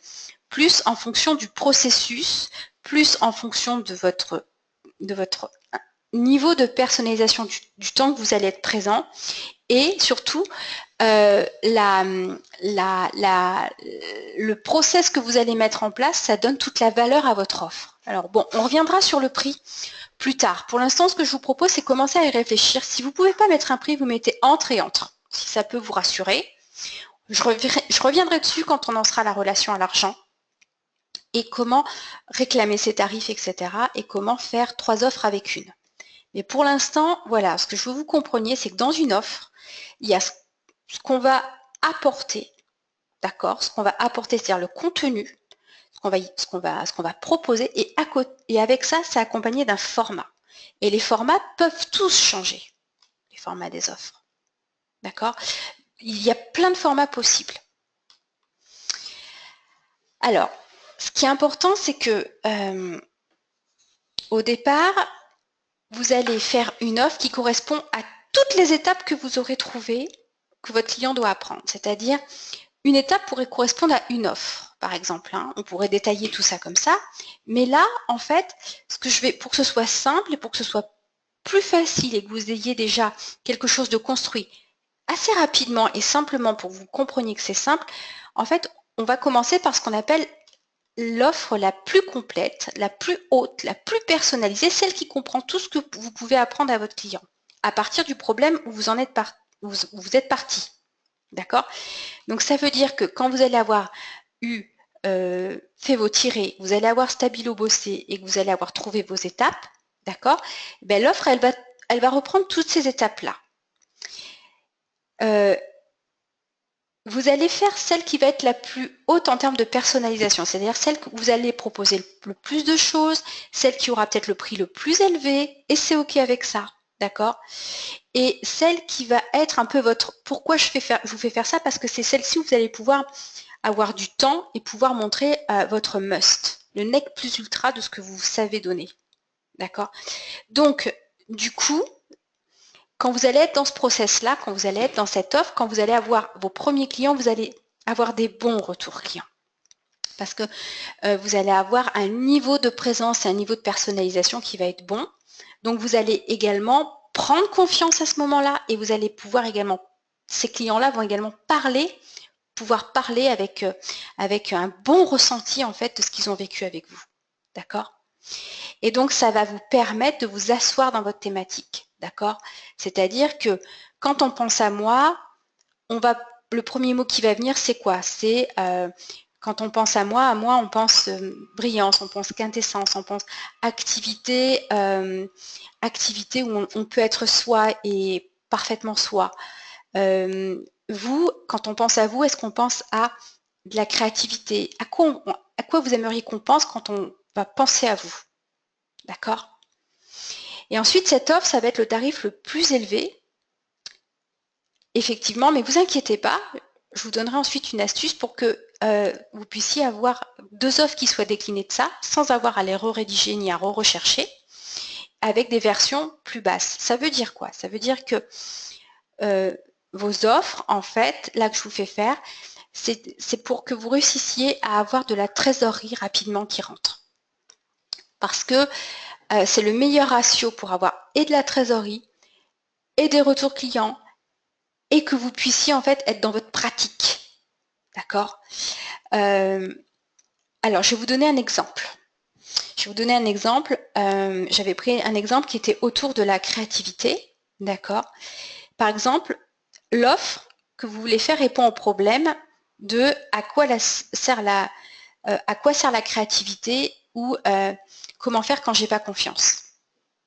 plus en fonction du processus, plus en fonction de votre niveau de personnalisation du temps que vous allez être présent et surtout le process que vous allez mettre en place, ça donne toute la valeur à votre offre. Alors bon, on reviendra sur le prix plus tard. Pour l'instant, ce que je vous propose, c'est commencer à y réfléchir. Si vous ne pouvez pas mettre un prix, vous mettez entre et entre, si ça peut vous rassurer. Je reviendrai dessus quand on en sera à la relation à l'argent. et comment réclamer ses tarifs, etc. et comment faire 3 offres avec une. Mais pour l'instant, voilà, ce que je veux vous compreniez, c'est que dans une offre, il y a ce qu'on va apporter, d'accord? Ce qu'on va apporter, c'est-à-dire le contenu, ce qu'on va proposer, et avec ça, c'est accompagné d'un format. Et les formats peuvent tous changer, les formats des offres. D'accord? Il y a plein de formats possibles. Alors, ce qui est important, c'est que au départ, vous allez faire une offre qui correspond à toutes les étapes que vous aurez trouvées que votre client doit apprendre. C'est-à-dire, une étape pourrait correspondre à une offre, par exemple. On pourrait détailler tout ça comme ça. Mais là, en fait, ce que je vais, pour que ce soit simple et pour que ce soit plus facile et que vous ayez déjà quelque chose de construit assez rapidement et simplement pour que vous compreniez que c'est simple, en fait, on va commencer par ce qu'on appelle l'offre la plus complète, la plus haute, la plus personnalisée, celle qui comprend tout ce que vous pouvez apprendre à votre client, à partir du problème où vous en êtes, où vous êtes parti. D'accord? Donc ça veut dire que quand vous allez avoir eu fait vos tirés, vous allez avoir stabilo-bossé et que vous allez avoir trouvé vos étapes, d'accord? Ben, l'offre, elle va reprendre toutes ces étapes-là. Vous allez faire celle qui va être la plus haute en termes de personnalisation, c'est-à-dire celle que vous allez proposer le plus de choses, celle qui aura peut-être le prix le plus élevé, et c'est OK avec ça, d'accord? Et celle qui va être un peu votre... Pourquoi je vous fais faire ça? Parce que c'est celle-ci où vous allez pouvoir avoir du temps et pouvoir montrer votre must, le nec plus ultra de ce que vous savez donner, d'accord? Donc, du coup, quand vous allez être dans ce process-là, quand vous allez être dans cette offre, quand vous allez avoir vos premiers clients, vous allez avoir des bons retours clients. Parce que vous allez avoir un niveau de présence et un niveau de personnalisation qui va être bon. Donc, vous allez également prendre confiance à ce moment-là et vous allez pouvoir également, ces clients-là vont également pouvoir parler avec un bon ressenti en fait de ce qu'ils ont vécu avec vous. D'accord? Et donc, ça va vous permettre de vous asseoir dans votre thématique. D'accord? C'est-à-dire que quand on pense à moi, le premier mot qui va venir, c'est quoi? C'est quand on pense à moi, on pense brillance, on pense quintessence, on pense activité, activité où on peut être soi et parfaitement soi. Vous, quand on pense à vous, est-ce qu'on pense à de la créativité? À quoi vous aimeriez qu'on pense quand on va penser à vous? D'accord? Et ensuite, cette offre, ça va être le tarif le plus élevé, effectivement, mais vous inquiétez pas, je vous donnerai ensuite une astuce pour que vous puissiez avoir 2 offres qui soient déclinées de ça, sans avoir à les re-rédiger ni à re-rechercher, avec des versions plus basses. Ça veut dire quoi? Ça veut dire que vos offres, en fait, là que je vous fais faire, c'est pour que vous réussissiez à avoir de la trésorerie rapidement qui rentre. Parce que c'est le meilleur ratio pour avoir et de la trésorerie et des retours clients et que vous puissiez en fait être dans votre pratique. D'accord? Alors, je vais vous donner un exemple. J'avais pris un exemple qui était autour de la créativité. D'accord? Par exemple, l'offre que vous voulez faire répond au problème de à quoi sert la créativité ou comment faire quand j'ai pas confiance.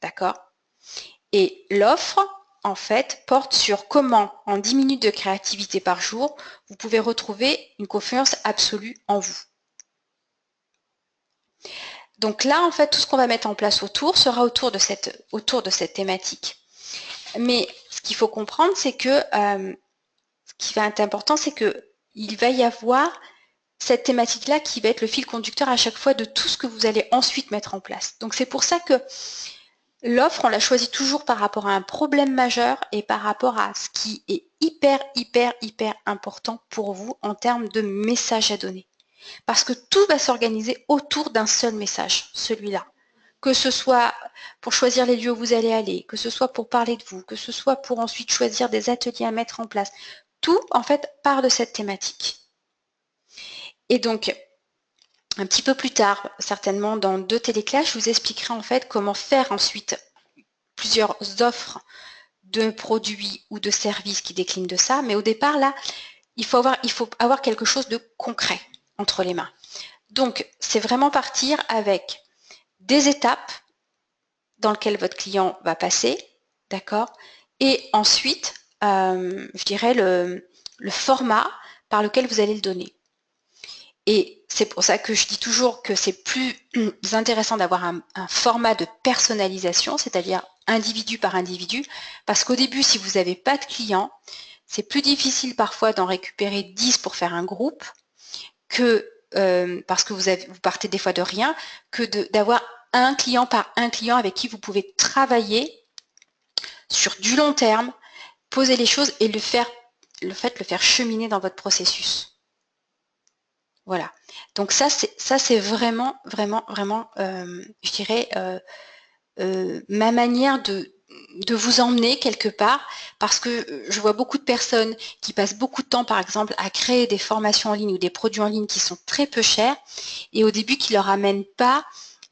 D'accord? Et l'offre, en fait, porte sur comment, en 10 minutes de créativité par jour, vous pouvez retrouver une confiance absolue en vous. Donc là, en fait, tout ce qu'on va mettre en place autour sera autour de cette thématique. Mais ce qu'il faut comprendre, c'est que ce qui va être important, c'est qu'il va y avoir cette thématique-là qui va être le fil conducteur à chaque fois de tout ce que vous allez ensuite mettre en place. Donc c'est pour ça que l'offre, on la choisit toujours par rapport à un problème majeur et par rapport à ce qui est hyper important pour vous en termes de message à donner. Parce que tout va s'organiser autour d'un seul message, celui-là. Que ce soit pour choisir les lieux où vous allez aller, que ce soit pour parler de vous, que ce soit pour ensuite choisir des ateliers à mettre en place. Tout, en fait, part de cette thématique. Et donc, un petit peu plus tard, certainement dans 2 téléclasses, je vous expliquerai en fait comment faire ensuite plusieurs offres de produits ou de services qui déclinent de ça. Mais au départ, là, il faut avoir quelque chose de concret entre les mains. Donc, c'est vraiment partir avec des étapes dans lesquelles votre client va passer, d'accord? Et ensuite, je dirais le format par lequel vous allez le donner. Et c'est pour ça que je dis toujours que c'est plus intéressant d'avoir un format de personnalisation, c'est-à-dire individu par individu, parce qu'au début, si vous n'avez pas de clients, c'est plus difficile parfois d'en récupérer 10 pour faire un groupe, que parce que vous partez des fois de rien, que d'avoir un client par un client avec qui vous pouvez travailler sur du long terme, poser les choses et le faire cheminer dans votre processus. Voilà. Donc ça c'est vraiment, je dirais, ma manière de vous emmener quelque part, parce que je vois beaucoup de personnes qui passent beaucoup de temps, par exemple, à créer des formations en ligne ou des produits en ligne qui sont très peu chers, et au début qui leur amènent pas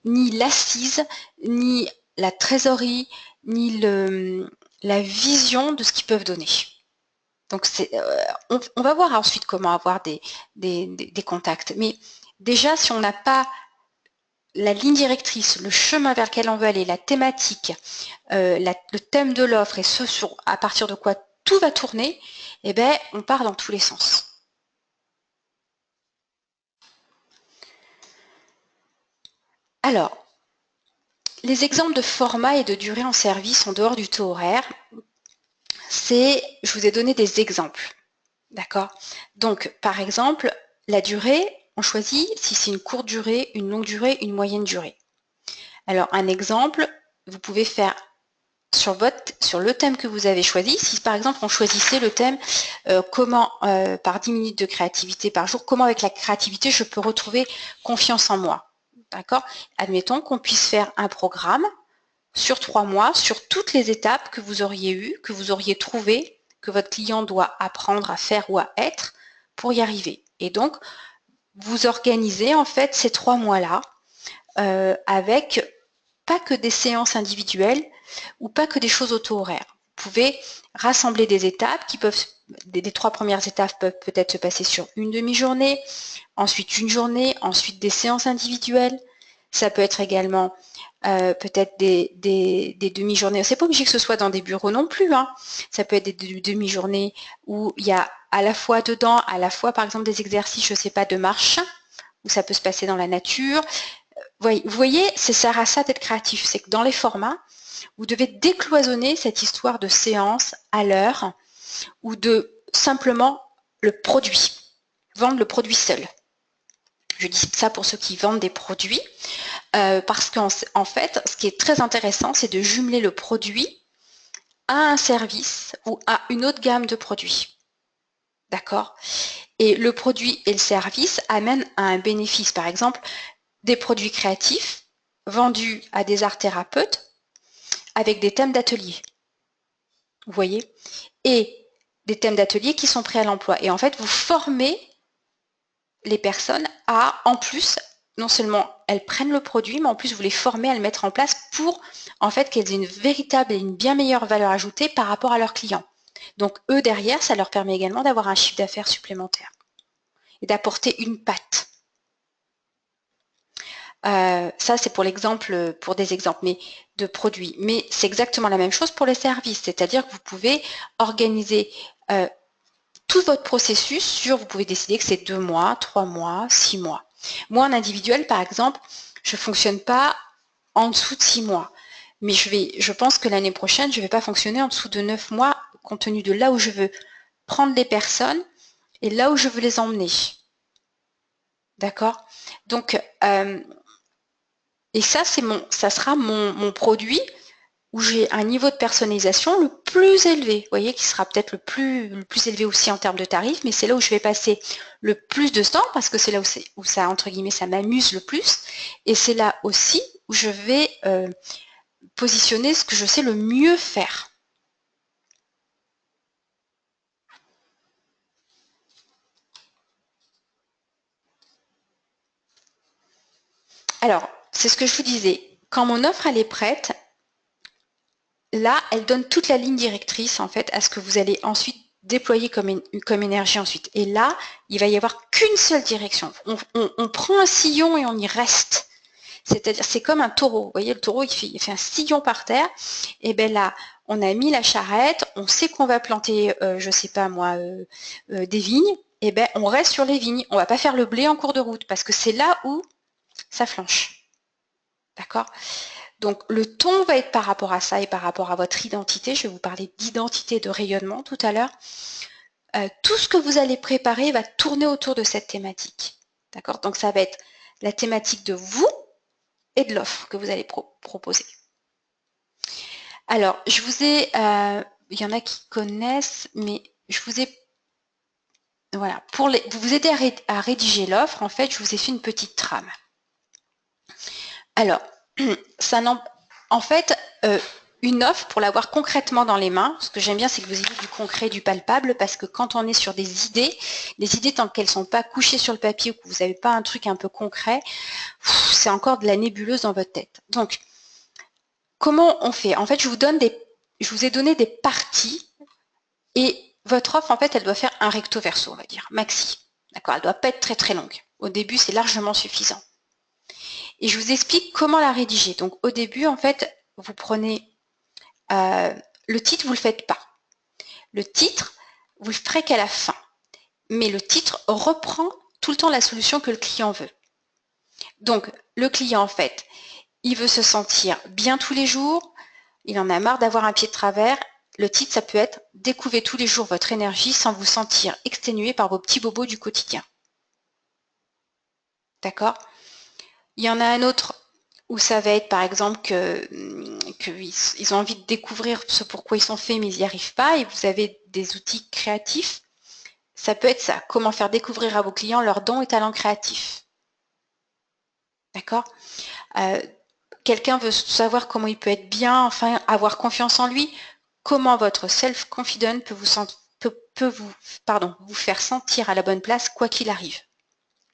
ni l'assise, ni la trésorerie, ni la vision de ce qu'ils peuvent donner. Donc on va voir ensuite comment avoir des contacts. Mais déjà, si on n'a pas la ligne directrice, le chemin vers lequel on veut aller, la thématique, le thème de l'offre et à partir de quoi tout va tourner, eh ben, on part dans tous les sens. Alors, les exemples de format et de durée en service en dehors du taux horaire, je vous ai donné des exemples. D'accord? Donc, par exemple, la durée, on choisit si c'est une courte durée, une longue durée, une moyenne durée. Alors, un exemple, vous pouvez faire sur le thème que vous avez choisi. Si par exemple, on choisissait le thème comment, par 10 minutes de créativité par jour, comment avec la créativité, je peux retrouver confiance en moi. D'accord? Admettons qu'on puisse faire un programme sur 3 mois, sur toutes les étapes que vous auriez eues, que vous auriez trouvées, que votre client doit apprendre à faire ou à être pour y arriver. Et donc, vous organisez en fait ces 3 mois-là avec pas que des séances individuelles ou pas que des choses auto-horaires. Vous pouvez rassembler des étapes qui peuvent, les 3 premières étapes peuvent peut-être se passer sur une demi-journée, ensuite une journée, ensuite des séances individuelles. Ça peut être également peut-être des demi-journées. C'est pas obligé que ce soit dans des bureaux non plus. Hein. Ça peut être des demi-journées où il y a à la fois dedans, à la fois par exemple des exercices, je sais pas, de marche, où ça peut se passer dans la nature. Vous voyez, c'est ça à ça d'être créatif. C'est que dans les formats, vous devez décloisonner cette histoire de séance à l'heure ou de simplement le produit, vendre le produit seul. Je dis ça pour ceux qui vendent des produits, parce qu'en fait, ce qui est très intéressant, c'est de jumeler le produit à un service ou à une autre gamme de produits. D'accord? Et le produit et le service amènent à un bénéfice. Par exemple, des produits créatifs vendus à des art thérapeutes avec des thèmes d'atelier. Vous voyez? Et des thèmes d'atelier qui sont prêts à l'emploi. Et en fait, vous formez les personnes à, en plus, non seulement elles prennent le produit, mais en plus vous les formez à le mettre en place pour en fait qu'elles aient une véritable et une bien meilleure valeur ajoutée par rapport à leurs clients. Donc eux derrière, ça leur permet également d'avoir un chiffre d'affaires supplémentaire et d'apporter une patte. Ça c'est pour l'exemple, pour des exemples mais de produits. Mais c'est exactement la même chose pour les services, c'est-à-dire que vous pouvez organiser tout votre processus sur, vous pouvez décider que c'est 2 mois, 3 mois, 6 mois. Moi, en individuel, par exemple, je ne fonctionne pas en dessous de 6 mois. Mais je pense que l'année prochaine, je ne vais pas fonctionner en dessous de 9 mois, compte tenu de là où je veux prendre les personnes et là où je veux les emmener. D'accord? Donc, et ça, ça sera mon produit où j'ai un niveau de personnalisation le plus élevé, vous voyez, qui sera peut-être le plus élevé aussi en termes de tarifs, mais c'est là où je vais passer le plus de temps, parce que c'est là où ça, entre guillemets, ça m'amuse le plus, et c'est là aussi où je vais positionner ce que je sais le mieux faire. Alors, c'est ce que je vous disais, quand mon offre elle est prête, là, elle donne toute la ligne directrice en fait à ce que vous allez ensuite déployer comme énergie ensuite. Et là, il va y avoir qu'une seule direction. On prend un sillon et on y reste. C'est-à-dire, c'est comme un taureau. Vous voyez, le taureau, il fait un sillon par terre. Et bien là, on a mis la charrette, on sait qu'on va planter, je sais pas moi, des vignes. Et bien, on reste sur les vignes. On va pas faire le blé en cours de route parce que c'est là où ça flanche. D'accord? Donc, le ton va être par rapport à ça et par rapport à votre identité. Je vais vous parler d'identité, de rayonnement tout à l'heure. Tout ce que vous allez préparer va tourner autour de cette thématique. D'accord? Donc, ça va être la thématique de vous et de l'offre que vous allez proposer. Alors, je vous ai, il y en a qui connaissent, mais je vous ai, voilà, pour vous aider à rédiger l'offre, en fait, je vous ai fait une petite trame. Alors, en fait, une offre, pour l'avoir concrètement dans les mains, ce que j'aime bien, c'est que vous ayez du concret, du palpable, parce que quand on est sur des idées, les idées tant qu'elles ne sont pas couchées sur le papier ou que vous n'avez pas un truc un peu concret, c'est encore de la nébuleuse dans votre tête. Donc, comment on fait? En fait, je vous ai donné des parties et votre offre, en fait, elle doit faire un recto verso, on va dire, maxi. D'accord? Elle ne doit pas être très très longue. Au début, c'est largement suffisant. Et je vous explique comment la rédiger. Donc, au début, en fait, vous prenez le titre, vous ne le faites pas. Le titre, vous le ferez qu'à la fin. Mais le titre reprend tout le temps la solution que le client veut. Donc, le client, en fait, il veut se sentir bien tous les jours, il en a marre d'avoir un pied de travers. Le titre, ça peut être « Découvrez tous les jours votre énergie sans vous sentir exténué par vos petits bobos du quotidien ». D'accord? Il y en a un autre où ça va être par exemple qu'ils ont envie de découvrir ce pourquoi ils sont faits mais ils n'y arrivent pas et vous avez des outils créatifs. Ça peut être ça, comment faire découvrir à vos clients leurs dons et talents créatifs. D'accord? Quelqu'un veut savoir comment il peut être bien, enfin avoir confiance en lui. Comment votre self-confident peut vous faire sentir à la bonne place quoi qu'il arrive.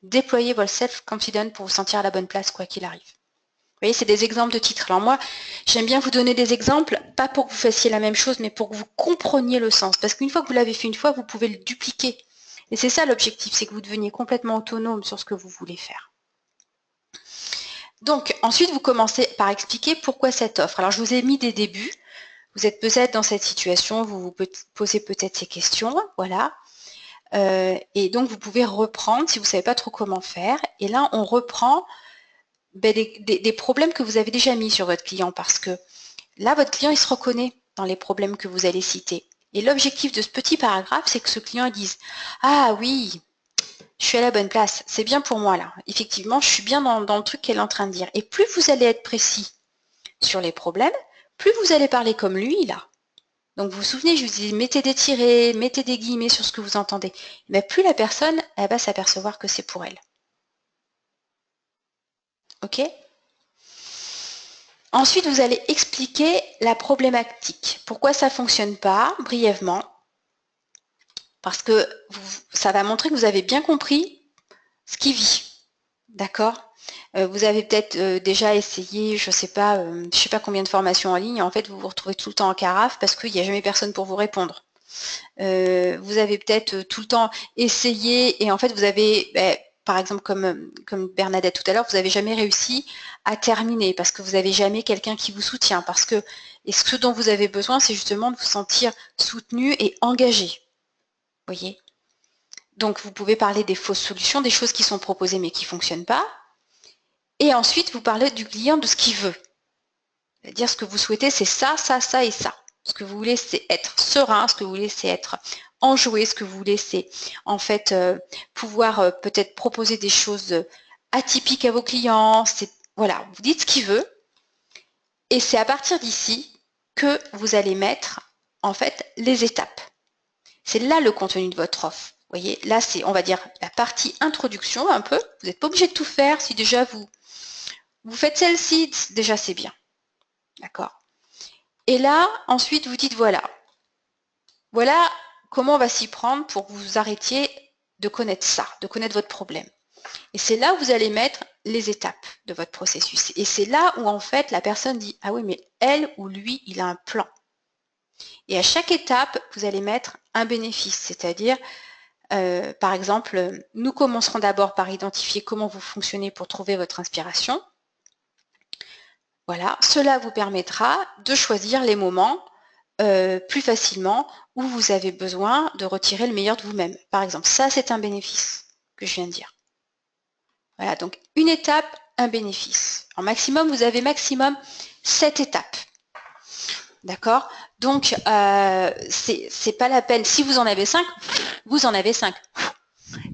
Déployez votre self-confident pour vous sentir à la bonne place quoi qu'il arrive. Vous voyez, c'est des exemples de titres. Alors moi, j'aime bien vous donner des exemples, pas pour que vous fassiez la même chose, mais pour que vous compreniez le sens. Parce qu'une fois que vous l'avez fait une fois, vous pouvez le dupliquer. Et c'est ça l'objectif, c'est que vous deveniez complètement autonome sur ce que vous voulez faire. Donc, ensuite, vous commencez par expliquer pourquoi cette offre. Alors, je vous ai mis des débuts. Vous êtes peut-être dans cette situation, vous vous posez peut-être ces questions, voilà. Et donc, vous pouvez reprendre si vous ne savez pas trop comment faire. Et là, on reprend des problèmes que vous avez déjà mis sur votre client parce que là, votre client, il se reconnaît dans les problèmes que vous allez citer. Et l'objectif de ce petit paragraphe, c'est que ce client dise « Ah oui, je suis à la bonne place, c'est bien pour moi là. Effectivement, je suis bien dans le truc qu'elle est en train de dire. » Et plus vous allez être précis sur les problèmes, plus vous allez parler comme lui là. Donc vous vous souvenez, je vous dis mettez des tirets, mettez des guillemets sur ce que vous entendez. Mais plus la personne, elle va s'apercevoir que c'est pour elle. Ok? Ensuite, vous allez expliquer la problématique. Pourquoi ça ne fonctionne pas, brièvement. Parce que ça va montrer que vous avez bien compris ce qui vit. D'accord? Vous avez peut-être déjà essayé, je sais pas combien de formations en ligne, en fait vous vous retrouvez tout le temps en carafe parce qu'il n'y a jamais personne pour vous répondre. Vous avez peut-être tout le temps essayé et en fait vous avez, par exemple comme Bernadette tout à l'heure, vous n'avez jamais réussi à terminer parce que vous n'avez jamais quelqu'un qui vous soutient. Parce que et ce dont vous avez besoin, c'est justement de vous sentir soutenu et engagé. Vous voyez? Donc vous pouvez parler des fausses solutions, des choses qui sont proposées mais qui ne fonctionnent pas. Et ensuite, vous parlez du client de ce qu'il veut. C'est-à-dire ce que vous souhaitez, c'est ça, ça, ça et ça. Ce que vous voulez, c'est être serein. Ce que vous voulez, c'est être enjoué. Ce que vous voulez, c'est en fait pouvoir peut-être proposer des choses atypiques à vos clients. Voilà, vous dites ce qu'il veut. Et c'est à partir d'ici que vous allez mettre en fait les étapes. C'est là le contenu de votre offre. Vous voyez, là, c'est, on va dire, la partie introduction un peu. Vous n'êtes pas obligé de tout faire. Si déjà vous faites celle-ci, déjà c'est bien. D'accord? Et là, ensuite, vous dites voilà comment on va s'y prendre pour que vous arrêtiez de connaître ça, de connaître votre problème. Et c'est là où vous allez mettre les étapes de votre processus. Et c'est là où, en fait, la personne dit ah oui, mais elle ou lui, il a un plan. Et à chaque étape, vous allez mettre un bénéfice, c'est-à-dire, par exemple, nous commencerons d'abord par identifier comment vous fonctionnez pour trouver votre inspiration. Voilà, cela vous permettra de choisir les moments plus facilement où vous avez besoin de retirer le meilleur de vous-même. Par exemple, ça, c'est un bénéfice que je viens de dire. Voilà, donc une étape, un bénéfice. En maximum, vous avez maximum 7 étapes. D'accord? Donc, c'est pas la peine. Si vous en avez 5, vous en avez 5.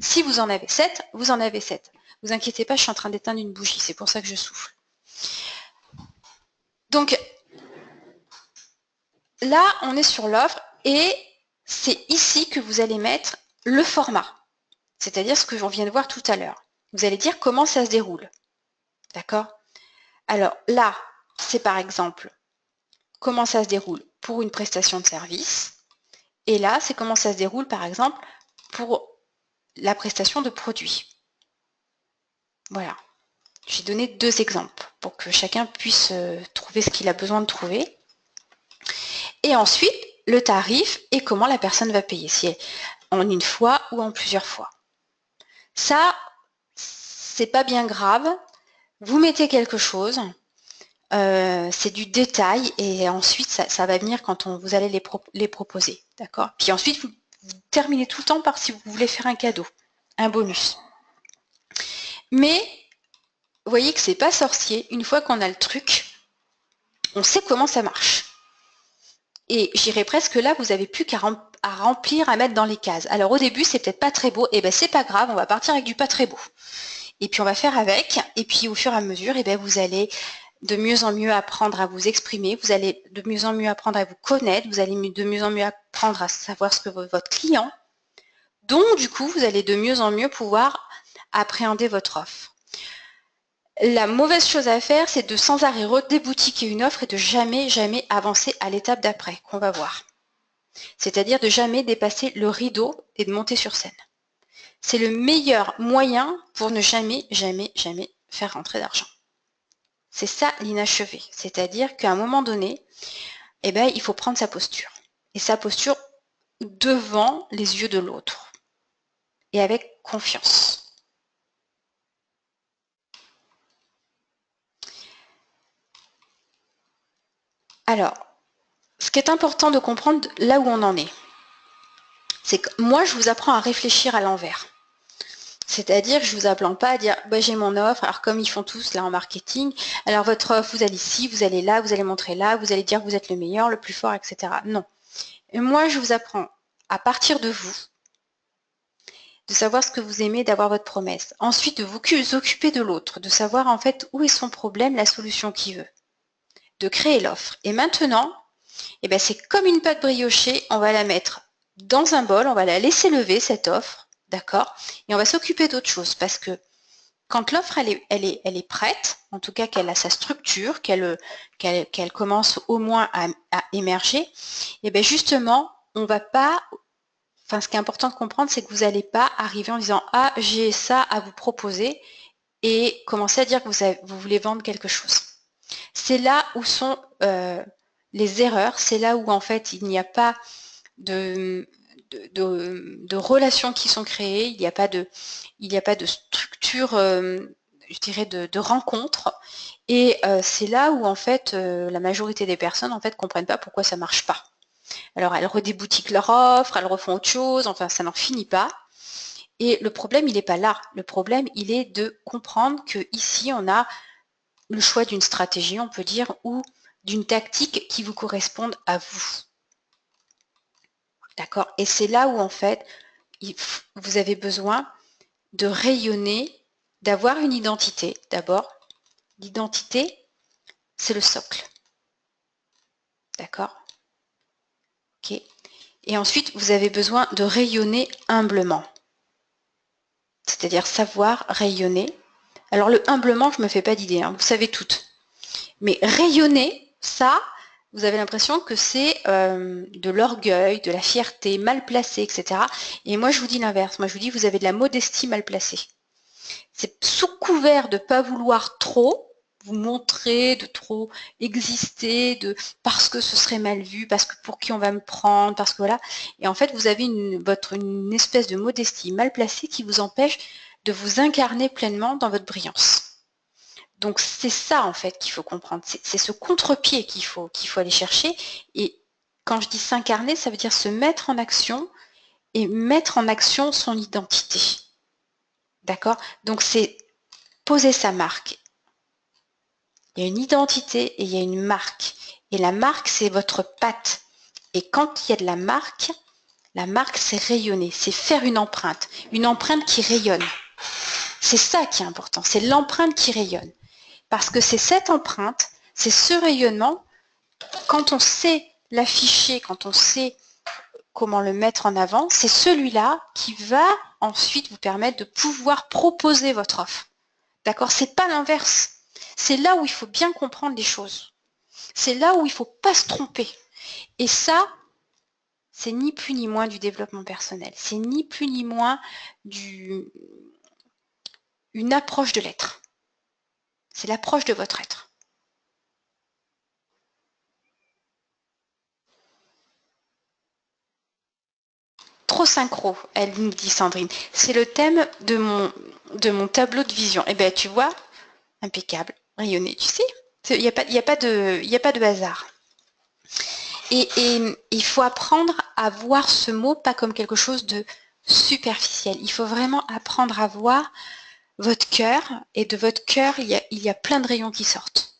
Si vous en avez 7, vous en avez 7. Vous inquiétez pas, je suis en train d'éteindre une bougie. C'est pour ça que je souffle. Donc, là, on est sur l'offre et c'est ici que vous allez mettre le format. C'est-à-dire ce que on vient de voir tout à l'heure. Vous allez dire comment ça se déroule. D'accord? Alors là, c'est par exemple comment ça se déroule pour une prestation de service. Et là, c'est comment ça se déroule, par exemple, pour la prestation de produits. Voilà. J'ai donné 2 exemples pour que chacun puisse trouver ce qu'il a besoin de trouver. Et ensuite, le tarif et comment la personne va payer, si elle, en une fois ou en plusieurs fois. Ça, c'est pas bien grave. Vous mettez quelque chose, c'est du détail et ensuite ça va venir quand vous allez les proposer, d'accord? Puis ensuite vous terminez tout le temps par si vous voulez faire un cadeau, un bonus. Mais vous voyez que c'est pas sorcier. Une fois qu'on a le truc, on sait comment ça marche. Et j'irais presque là, vous n'avez plus qu'à remplir, à mettre dans les cases. Alors au début, c'est peut-être pas très beau, et ben c'est pas grave, on va partir avec du pas très beau. Et puis on va faire avec, et puis au fur et à mesure, et ben vous allez de mieux en mieux apprendre à vous exprimer, vous allez de mieux en mieux apprendre à vous connaître, vous allez de mieux en mieux apprendre à savoir ce que veut votre client. Donc du coup, vous allez de mieux en mieux pouvoir appréhender votre offre. La mauvaise chose à faire, c'est de sans arrêt redéboutiquer une offre et de jamais, jamais avancer à l'étape d'après, qu'on va voir. C'est-à-dire de jamais dépasser le rideau et de monter sur scène. C'est le meilleur moyen pour ne jamais, jamais, jamais faire rentrer d'argent. C'est ça l'inachevé. C'est-à-dire qu'à un moment donné, eh ben, il faut prendre sa posture. Et sa posture devant les yeux de l'autre. Et avec confiance. Alors, ce qui est important de comprendre là où on en est, c'est que moi, je vous apprends à réfléchir à l'envers. C'est-à-dire que je ne vous apprends pas à dire bah, j'ai mon offre, alors comme ils font tous là en marketing, alors votre offre, vous allez ici, vous allez là, vous allez montrer là, vous allez dire que vous êtes le meilleur, le plus fort, etc. Non. Et moi, je vous apprends à partir de vous, de savoir ce que vous aimez, d'avoir votre promesse. Ensuite, de vous occuper de l'autre, de savoir en fait où est son problème, la solution qu'il veut. De créer l'offre. Et maintenant, eh ben, c'est comme une pâte briochée, on va la mettre dans un bol, on va la laisser lever, cette offre, d'accord? Et on va s'occuper d'autre chose parce que quand l'offre elle est prête, en tout cas qu'elle a sa structure, qu'elle commence au moins à émerger, et bien justement, on va pas, enfin ce qui est important de comprendre, c'est que vous n'allez pas arriver en disant ah j'ai ça à vous proposer et commencer à dire que vous voulez vendre quelque chose. C'est là où sont les erreurs, c'est là où en fait il n'y a pas de relations qui sont créées, il n'y a pas de structure, je dirais, de rencontre. Et c'est là où en fait la majorité des personnes en fait comprennent pas pourquoi ça marche pas. Alors elles redéboutiquent leur offre, elles refont autre chose, enfin ça n'en finit pas. Et le problème il n'est pas là. Le problème il est de comprendre que ici on a le choix d'une stratégie, on peut dire, ou d'une tactique qui vous corresponde à vous. D'accord? Et c'est là où en fait vous avez besoin de rayonner, d'avoir une identité d'abord. L'identité, c'est le socle. D'accord? Ok. Et ensuite, vous avez besoin de rayonner humblement. C'est-à-dire savoir rayonner. Alors le humblement, je ne me fais pas d'idée, hein, vous savez toutes. Mais rayonner, ça, vous avez l'impression que c'est de l'orgueil, de la fierté mal placée, etc. Et moi, je vous dis l'inverse. Moi, je vous dis, vous avez de la modestie mal placée. C'est sous couvert de ne pas vouloir trop, vous montrer, de trop exister, parce que ce serait mal vu, parce que pour qui on va me prendre, parce que voilà. Et en fait, vous avez une espèce de modestie mal placée qui vous empêche de vous incarner pleinement dans votre brillance. Donc c'est ça en fait qu'il faut comprendre, c'est ce contre-pied qu'il faut aller chercher. Et quand je dis s'incarner, ça veut dire se mettre en action et mettre en action son identité. D'accord? Donc c'est poser sa marque. Il y a une identité et il y a une marque. Et la marque, c'est votre patte. Et quand il y a de la marque c'est rayonner, c'est faire une empreinte qui rayonne. C'est ça qui est important, c'est l'empreinte qui rayonne. Parce que c'est cette empreinte, c'est ce rayonnement, quand on sait l'afficher, quand on sait comment le mettre en avant, c'est celui-là qui va ensuite vous permettre de pouvoir proposer votre offre. D'accord? C'est pas l'inverse. C'est là où il faut bien comprendre les choses. C'est là où il ne faut pas se tromper. Et ça, c'est ni plus ni moins du développement personnel. C'est ni plus ni moins une approche de l'être. C'est l'approche de votre être. Trop synchro, elle nous dit Sandrine. C'est le thème de mon tableau de vision. Eh bien, tu vois, impeccable, rayonné, tu sais. Il n'y a pas de hasard. Et il faut apprendre à voir ce mot pas comme quelque chose de superficiel. Il faut vraiment apprendre à voir votre cœur, et de votre cœur, il y a plein de rayons qui sortent.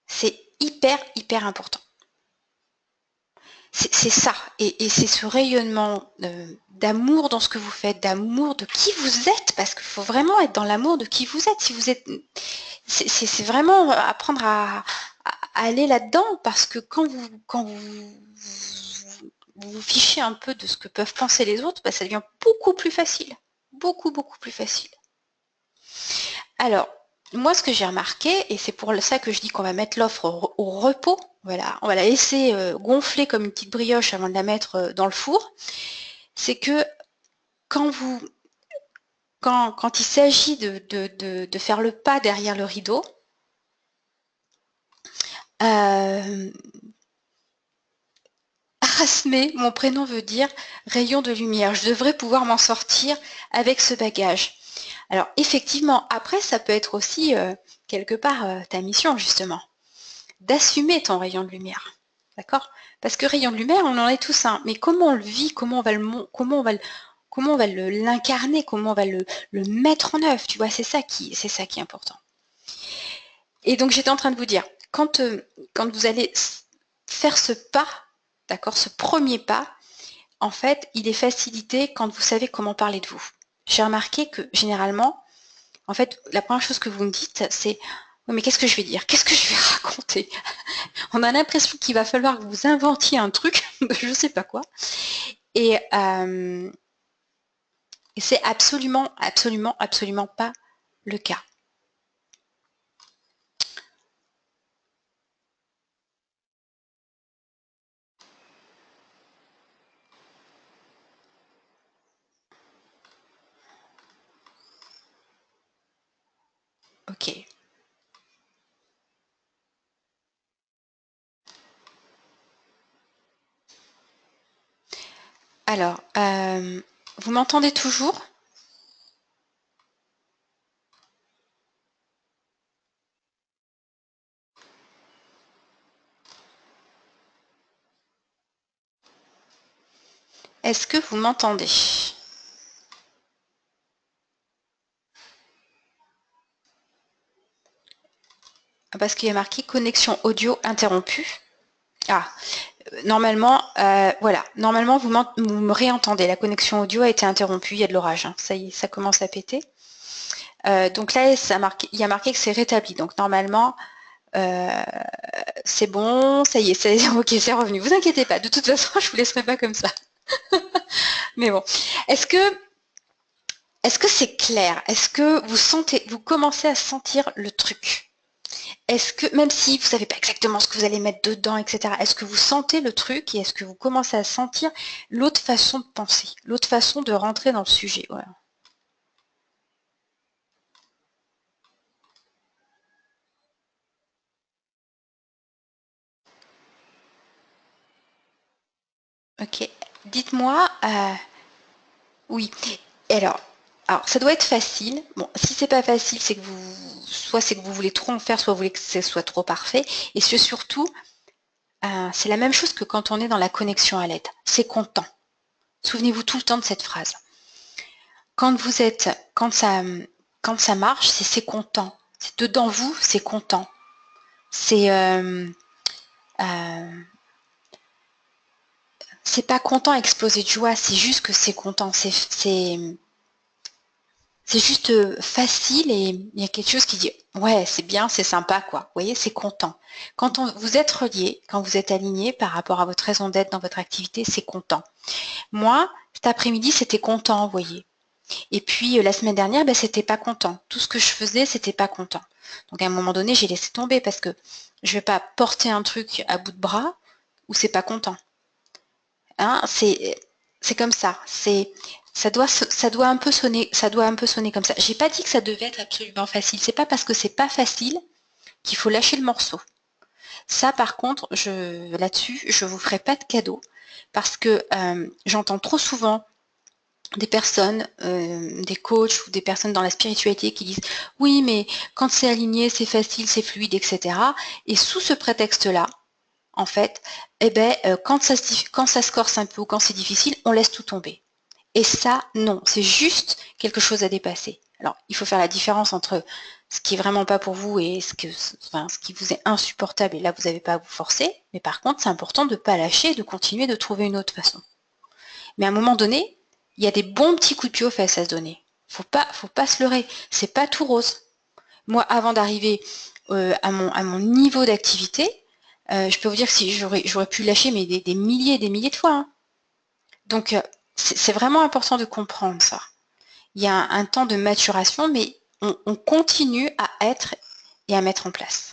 C'est hyper, hyper important. C'est ça, et c'est ce rayonnement d'amour dans ce que vous faites, d'amour de qui vous êtes, parce qu'il faut vraiment être dans l'amour de qui vous êtes. Si vous êtes, c'est vraiment apprendre à aller là-dedans, parce que quand vous vous fichez un peu de ce que peuvent penser les autres, bah, ça devient beaucoup plus facile, beaucoup, beaucoup plus facile. Alors, moi, ce que j'ai remarqué, et c'est pour ça que je dis qu'on va mettre l'offre au repos, voilà, on va la laisser gonfler comme une petite brioche avant de la mettre dans le four, c'est que quand il s'agit de faire le pas derrière le rideau, Rasmé, mon prénom veut dire rayon de lumière. Je devrais pouvoir m'en sortir avec ce bagage. Alors effectivement, après, ça peut être aussi quelque part ta mission justement, d'assumer ton rayon de lumière. D'accord? Parce que rayon de lumière, on en est tous un. Mais comment on le vit, comment on va l'incarner, comment on va le mettre en œuvre, tu vois, c'est ça qui est important. Et donc j'étais en train de vous dire, quand vous allez faire ce pas, d'accord, ce premier pas, en fait, il est facilité quand vous savez comment parler de vous. J'ai remarqué que généralement, en fait, la première chose que vous me dites, c'est « mais qu'est-ce que je vais dire? Qu'est-ce que je vais raconter ?» On a l'impression qu'il va falloir que vous inventiez un truc, je ne sais pas quoi. Et c'est absolument, absolument, absolument pas le cas. Ok. Alors, vous m'entendez toujours? Est-ce que vous m'entendez? Parce qu'il y a marqué connexion audio interrompue. Ah, normalement, voilà. Normalement, vous me réentendez. La connexion audio a été interrompue. Il y a de l'orage. Hein. Ça y est, ça commence à péter. Donc là, il y a marqué que c'est rétabli. Donc normalement, c'est bon. Ça y est, ok, c'est revenu. Vous inquiétez pas. De toute façon, je vous laisserai pas comme ça. Mais bon, est-ce que c'est clair? Est-ce que vous commencez à sentir le truc? Est-ce que, même si vous ne savez pas exactement ce que vous allez mettre dedans, etc., est-ce que vous sentez le truc et est-ce que vous commencez à sentir l'autre façon de penser, l'autre façon de rentrer dans le sujet? Voilà. Ok. Dites-moi, oui. Alors, ça doit être facile. Bon, si c'est pas facile, c'est que soit c'est que vous voulez trop en faire, soit vous voulez que ce soit trop parfait. Et surtout, c'est la même chose que quand on est dans la connexion à l'aide. C'est content. Souvenez-vous tout le temps de cette phrase. Quand ça marche, c'est content. C'est dedans vous, c'est content. C'est pas content exploser de joie, c'est juste que c'est content. C'est juste facile et il y a quelque chose qui dit ouais, c'est bien, c'est sympa, quoi. Vous voyez, c'est content. Quand vous êtes relié, quand vous êtes aligné par rapport à votre raison d'être dans votre activité, c'est content. Moi, cet après-midi, c'était content, vous voyez. Et puis la semaine dernière, c'était pas content. Tout ce que je faisais, c'était pas content. Donc à un moment donné, j'ai laissé tomber parce que je vais pas porter un truc à bout de bras où c'est pas content. Hein, c'est comme ça. Ça doit un peu sonner comme ça. J'ai pas dit que ça devait être absolument facile. C'est pas parce que c'est pas facile qu'il faut lâcher le morceau. Ça, par contre, là-dessus, je vous ferai pas de cadeau parce que j'entends trop souvent des personnes, des coachs ou des personnes dans la spiritualité qui disent oui, mais quand c'est aligné, c'est facile, c'est fluide, etc. Et sous ce prétexte-là, en fait, quand ça se corse un peu ou quand c'est difficile, on laisse tout tomber. Et ça, non, c'est juste quelque chose à dépasser. Alors, il faut faire la différence entre ce qui est vraiment pas pour vous et ce qui vous est insupportable, et là, vous n'avez pas à vous forcer. Mais par contre, c'est important de ne pas lâcher et de continuer de trouver une autre façon. Mais à un moment donné, il y a des bons petits coups de pied aux fesses à se donner. Faut pas se leurrer. C'est pas tout rose. Moi, avant d'arriver à mon niveau d'activité, je peux vous dire que si j'aurais pu lâcher mais des milliers et des milliers de fois. Hein. Donc, c'est vraiment important de comprendre ça. Il y a un temps de maturation, mais on continue à être et à mettre en place.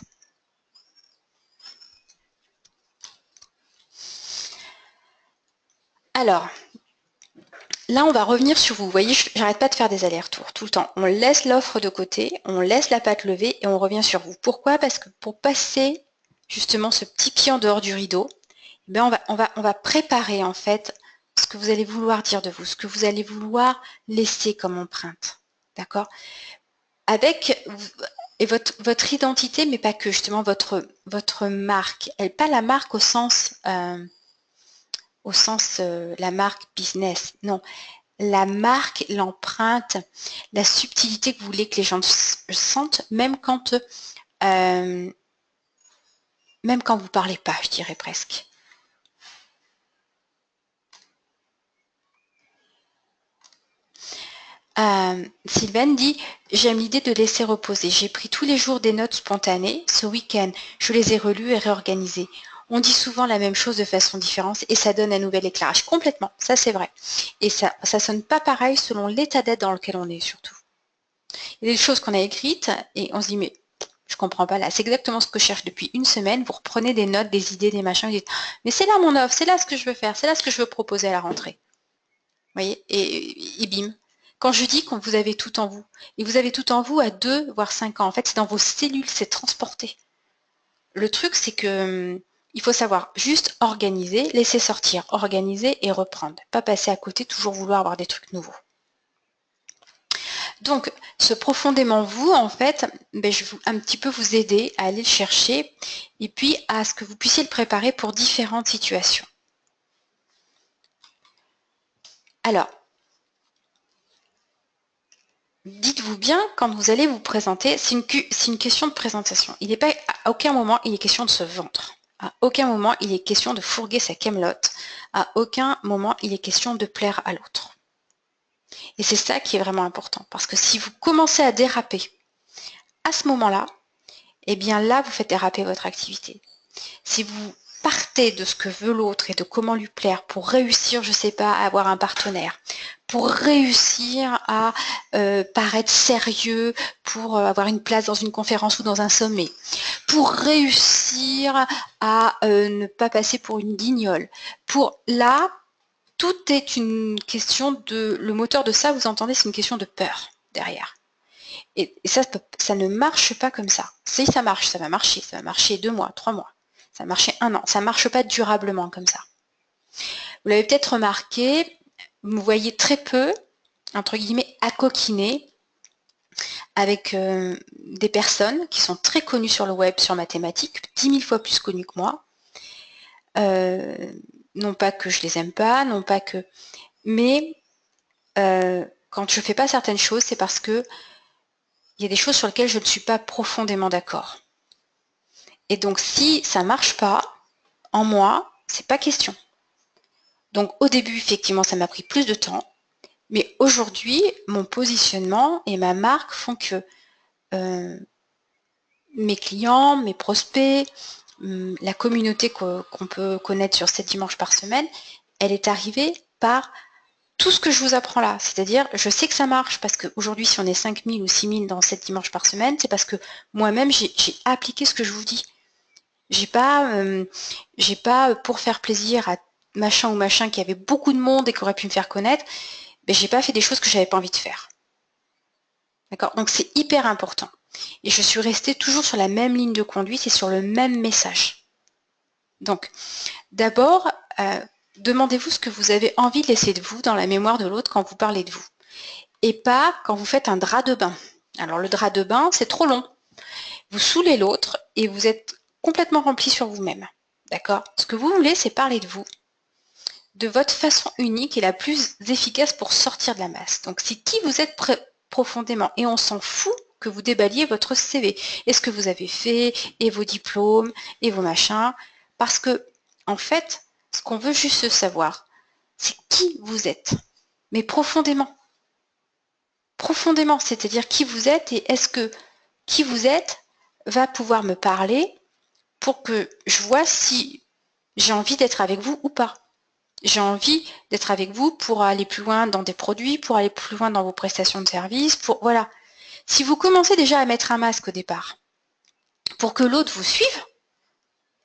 Alors, là, on va revenir sur vous. Vous voyez, j'arrête pas de faire des allers-retours tout le temps. On laisse l'offre de côté, on laisse la patte levée et on revient sur vous. Pourquoi? Parce que pour passer justement ce petit pied en dehors du rideau, on va préparer en fait ce que vous allez vouloir dire de vous, ce que vous allez vouloir laisser comme empreinte. D'accord? Avec et votre identité, mais pas que, justement votre marque. Pas la marque au sens la marque business. Non, la marque, l'empreinte, la subtilité que vous voulez que les gens sentent, même quand vous parlez pas, je dirais presque. Sylvaine dit « J'aime l'idée de laisser reposer. J'ai pris tous les jours des notes spontanées. Ce week-end, je les ai relues et réorganisées. On dit souvent la même chose de façon différente et ça donne un nouvel éclairage. » Complètement, ça c'est vrai. Et ça sonne pas pareil selon l'état d'être dans lequel on est surtout. Il y a des choses qu'on a écrites et on se dit « Mais je comprends pas là. C'est exactement ce que je cherche depuis une semaine. » Vous reprenez des notes, des idées, des machins. Vous dites « Mais c'est là mon offre, c'est là ce que je veux faire, c'est là ce que je veux proposer à la rentrée. » Vous voyez, et bim. Quand je dis que vous avez tout en vous, et vous avez tout en vous à 2, voire 5 ans, en fait, c'est dans vos cellules, c'est transporté. Le truc, c'est que il faut savoir juste organiser, laisser sortir, organiser et reprendre. Pas passer à côté, toujours vouloir avoir des trucs nouveaux. Donc, ce profondément vous, en fait, je vais un petit peu vous aider à aller le chercher et puis à ce que vous puissiez le préparer pour différentes situations. Alors, dites-vous bien, quand vous allez vous présenter, c'est une question de présentation. Il n'est pas, à aucun moment, il est question de se vendre. À aucun moment, il est question de fourguer sa camelote. À aucun moment, il est question de plaire à l'autre. Et c'est ça qui est vraiment important. Parce que si vous commencez à déraper à ce moment-là, eh bien là, vous faites déraper votre activité. Si vous partez de ce que veut l'autre et de comment lui plaire pour réussir, je ne sais pas, à avoir un partenaire, pour réussir à paraître sérieux, pour avoir une place dans une conférence ou dans un sommet, pour réussir à ne pas passer pour une guignole. Là, tout est une question de... Le moteur de ça, vous entendez, c'est une question de peur derrière. Et ça ne marche pas comme ça. Si ça marche, ça va marcher 2 mois, 3 mois. Ça va marcher 1 an. Ça ne marche pas durablement comme ça. Vous l'avez peut-être remarqué, vous me voyez très peu, entre guillemets, à coquiner avec des personnes qui sont très connues sur le web, sur ma thématique, 10 000 fois plus connues que moi. Non pas que je les aime pas, non pas que... Mais quand je ne fais pas certaines choses, c'est parce que il y a des choses sur lesquelles je ne suis pas profondément d'accord. Et donc, si ça ne marche pas, en moi, c'est pas question. Donc, au début, effectivement, ça m'a pris plus de temps. Mais aujourd'hui, mon positionnement et ma marque font que mes clients, mes prospects, la communauté qu'on peut connaître sur 7 dimanches par semaine, elle est arrivée par tout ce que je vous apprends là. C'est-à-dire, je sais que ça marche parce qu'aujourd'hui, si on est 5 000 ou 6 000 dans 7 dimanches par semaine, c'est parce que moi-même, j'ai appliqué ce que je vous dis. J'ai pas, pour faire plaisir à machin ou machin qui avait beaucoup de monde et qui aurait pu me faire connaître, ben, j'ai pas fait des choses que j'avais pas envie de faire. D'accord? Donc c'est hyper important. Et je suis restée toujours sur la même ligne de conduite et sur le même message. Donc, d'abord, demandez-vous ce que vous avez envie de laisser de vous dans la mémoire de l'autre quand vous parlez de vous. Et pas quand vous faites un drap de bain. Alors le drap de bain, c'est trop long. Vous saoulez l'autre et vous êtes complètement rempli sur vous-même. D'accord? Ce que vous voulez, c'est parler de vous, de votre façon unique et la plus efficace pour sortir de la masse. Donc c'est qui vous êtes profondément. Et on s'en fout que vous déballiez votre CV. Et ce que vous avez fait, et vos diplômes, et vos machins. Parce que, en fait, ce qu'on veut juste savoir, c'est qui vous êtes. Mais profondément. Profondément, c'est-à-dire qui vous êtes et est-ce que qui vous êtes va pouvoir me parler pour que je vois si j'ai envie d'être avec vous ou pas. J'ai envie d'être avec vous pour aller plus loin dans des produits, pour aller plus loin dans vos prestations de services, pour voilà. Si vous commencez déjà à mettre un masque au départ, pour que l'autre vous suive,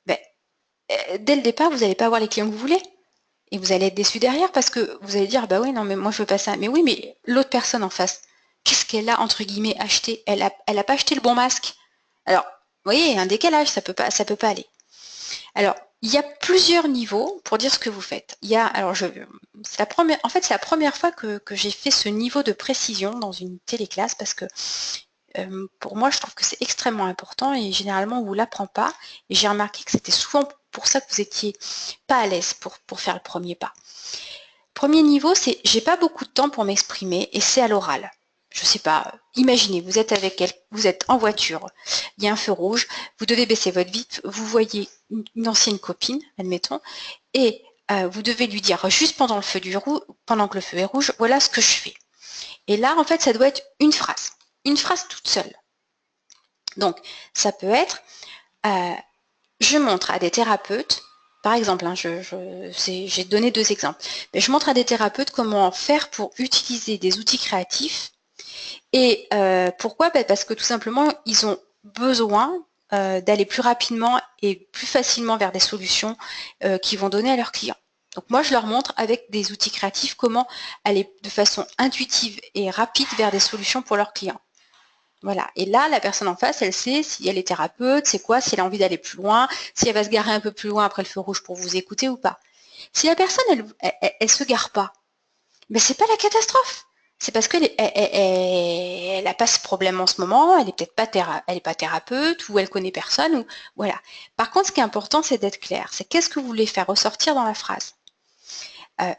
ben, dès le départ, vous n'allez pas avoir les clients que vous voulez. Et vous allez être déçu derrière parce que vous allez dire, bah oui, non, mais moi je veux pas ça. Mais oui, mais l'autre personne en face, qu'est-ce qu'elle a, entre guillemets, acheté? Elle a pas acheté le bon masque. Alors, vous voyez, il y a un décalage, ça peut pas aller. Alors, il y a plusieurs niveaux pour dire ce que vous faites. Il y a, alors c'est la première fois que j'ai fait ce niveau de précision dans une téléclasse parce que pour moi, je trouve que c'est extrêmement important et généralement, on ne vous l'apprend pas. Et j'ai remarqué que c'était souvent pour ça que vous étiez pas à l'aise pour faire le premier pas. Premier niveau, c'est j'ai pas beaucoup de temps pour m'exprimer et c'est à l'oral. Je sais pas, imaginez, vous êtes vous êtes en voiture, il y a un feu rouge, vous devez baisser votre vitre, vous voyez une ancienne copine, admettons, et vous devez lui dire juste pendant que le feu est rouge, voilà ce que je fais. Et là, en fait, ça doit être une phrase toute seule. Donc, ça peut être, je montre à des thérapeutes, par exemple, hein, j'ai donné 2 exemples, mais je montre à des thérapeutes comment faire pour utiliser des outils créatifs. Et pourquoi? Parce que tout simplement, ils ont besoin d'aller plus rapidement et plus facilement vers des solutions qu'ils vont donner à leurs clients. Donc moi, je leur montre avec des outils créatifs comment aller de façon intuitive et rapide vers des solutions pour leurs clients. Voilà. Et là, la personne en face, elle sait si elle est thérapeute, c'est quoi, si elle a envie d'aller plus loin, si elle va se garer un peu plus loin après le feu rouge pour vous écouter ou pas. Si la personne, elle se gare pas, mais c'est pas la catastrophe. C'est parce qu'elle elle a pas ce problème en ce moment, elle est peut-être pas elle est pas thérapeute ou elle connaît personne ou voilà. Par contre, ce qui est important, c'est d'être clair. C'est qu'est-ce que vous voulez faire ressortir dans la phrase.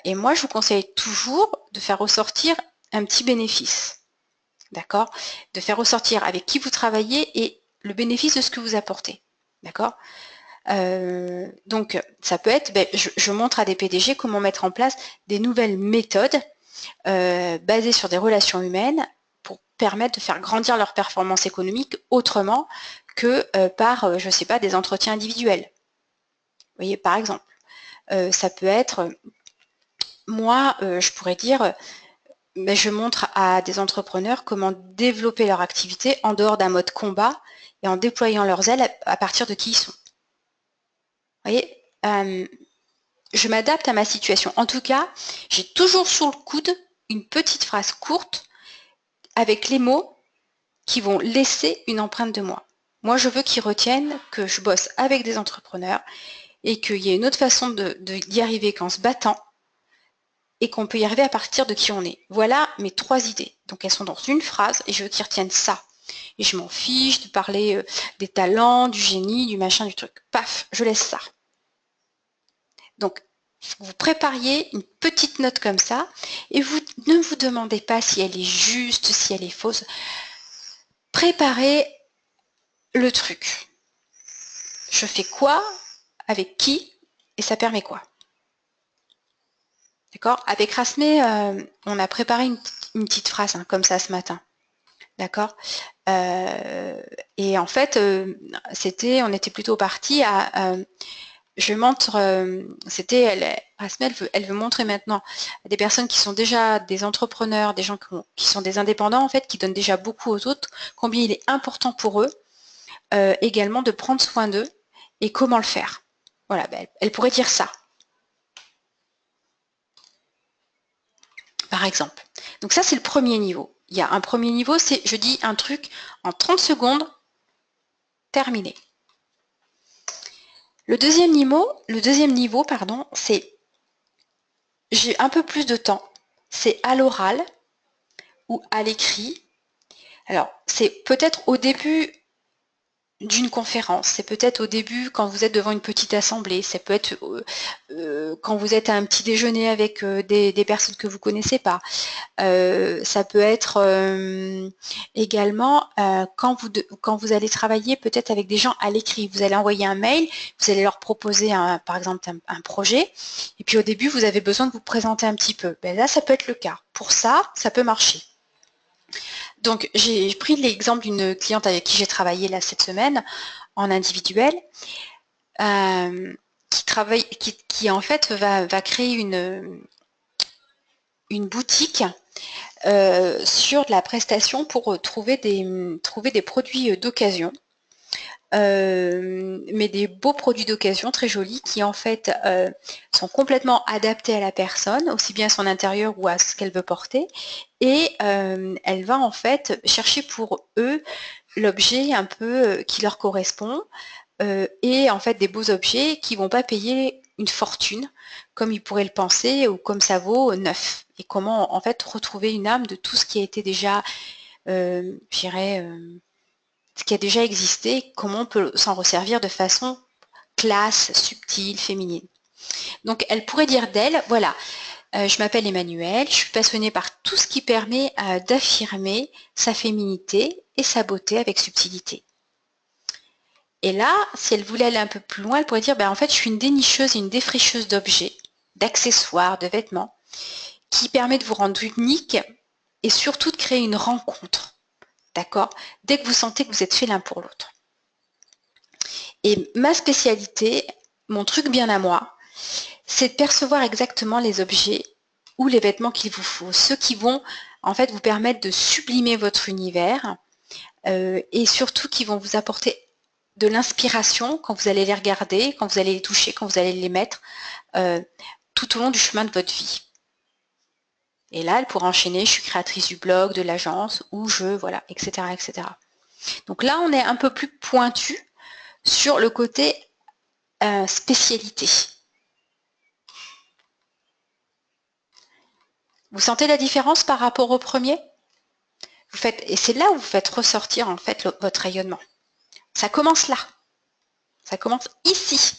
Et moi, je vous conseille toujours de faire ressortir un petit bénéfice. D'accord? De faire ressortir avec qui vous travaillez et le bénéfice de ce que vous apportez. D'accord? Donc, ça peut être, je montre à des PDG comment mettre en place des nouvelles méthodes basées sur des relations humaines pour permettre de faire grandir leur performance économique autrement que par, je ne sais pas, des entretiens individuels. Vous voyez, par exemple. Ça peut être, moi, je pourrais dire, je montre à des entrepreneurs comment développer leur activité en dehors d'un mode combat et en déployant leurs ailes à partir de qui ils sont. Vous voyez, je m'adapte à ma situation. En tout cas, j'ai toujours sous le coude une petite phrase courte avec les mots qui vont laisser une empreinte de moi. Moi, je veux qu'ils retiennent que je bosse avec des entrepreneurs et qu'il y a une autre façon d'y arriver qu'en se battant et qu'on peut y arriver à partir de qui on est. Voilà mes 3 idées. Donc elles sont dans une phrase et je veux qu'ils retiennent ça. Et je m'en fiche de parler des talents, du génie, du machin, du truc. Paf, je laisse ça. Donc, vous prépariez une petite note comme ça et vous ne vous demandez pas si elle est juste, si elle est fausse. Préparez le truc. Je fais quoi, avec qui et ça permet quoi. D'accord? Avec Rasmé, on a préparé une petite phrase comme ça ce matin. D'accord? Et en fait, on était plutôt parti à... je montre, Rasmé, elle veut montrer maintenant à des personnes qui sont déjà des entrepreneurs, des gens qui sont des indépendants, en fait, qui donnent déjà beaucoup aux autres, combien il est important pour eux également de prendre soin d'eux et comment le faire. Voilà, elle pourrait dire ça. Par exemple. Donc ça, c'est le premier niveau. Il y a un premier niveau, c'est je dis un truc en 30 secondes, terminé. Le deuxième niveau, c'est j'ai un peu plus de temps. C'est à l'oral ou à l'écrit. Alors, c'est peut-être au début d'une conférence, c'est peut-être au début quand vous êtes devant une petite assemblée, ça peut être quand vous êtes à un petit déjeuner avec des personnes que vous ne connaissez pas. Ça peut être également quand vous allez travailler peut-être avec des gens à l'écrit. Vous allez envoyer un mail, vous allez leur proposer par exemple un projet, et puis au début vous avez besoin de vous présenter un petit peu. Ben là, ça peut être le cas. Pour ça, ça peut marcher. Donc, j'ai pris l'exemple d'une cliente avec qui j'ai travaillé là cette semaine en individuel, qui en fait va créer une boutique sur de la prestation pour trouver des produits d'occasion. Mais des beaux produits d'occasion très jolis qui en fait sont complètement adaptés à la personne, aussi bien à son intérieur ou à ce qu'elle veut porter, et elle va en fait chercher pour eux l'objet un peu qui leur correspond, et en fait des beaux objets qui vont pas payer une fortune comme ils pourraient le penser ou comme ça vaut neuf, et comment en fait retrouver une âme de tout ce qui a été déjà je dirais ce qui a déjà existé, comment on peut s'en resservir de façon classe, subtile, féminine. Donc elle pourrait dire d'elle, voilà, je m'appelle Emmanuelle, je suis passionnée par tout ce qui permet d'affirmer sa féminité et sa beauté avec subtilité. Et là, si elle voulait aller un peu plus loin, elle pourrait dire, en fait, je suis une dénicheuse et une défricheuse d'objets, d'accessoires, de vêtements, qui permet de vous rendre unique et surtout de créer une rencontre. D'accord? Dès que vous sentez que vous êtes fait l'un pour l'autre. Et ma spécialité, mon truc bien à moi, c'est de percevoir exactement les objets ou les vêtements qu'il vous faut, ceux qui vont en fait vous permettre de sublimer votre univers et surtout qui vont vous apporter de l'inspiration quand vous allez les regarder, quand vous allez les toucher, quand vous allez les mettre tout au long du chemin de votre vie. Et là, elle pourra enchaîner, je suis créatrice du blog, de l'agence, ou voilà, etc., etc. Donc là, on est un peu plus pointu sur le côté spécialité. Vous sentez la différence par rapport au premier? Et c'est là où vous faites ressortir en fait votre rayonnement. Ça commence là. Ça commence ici.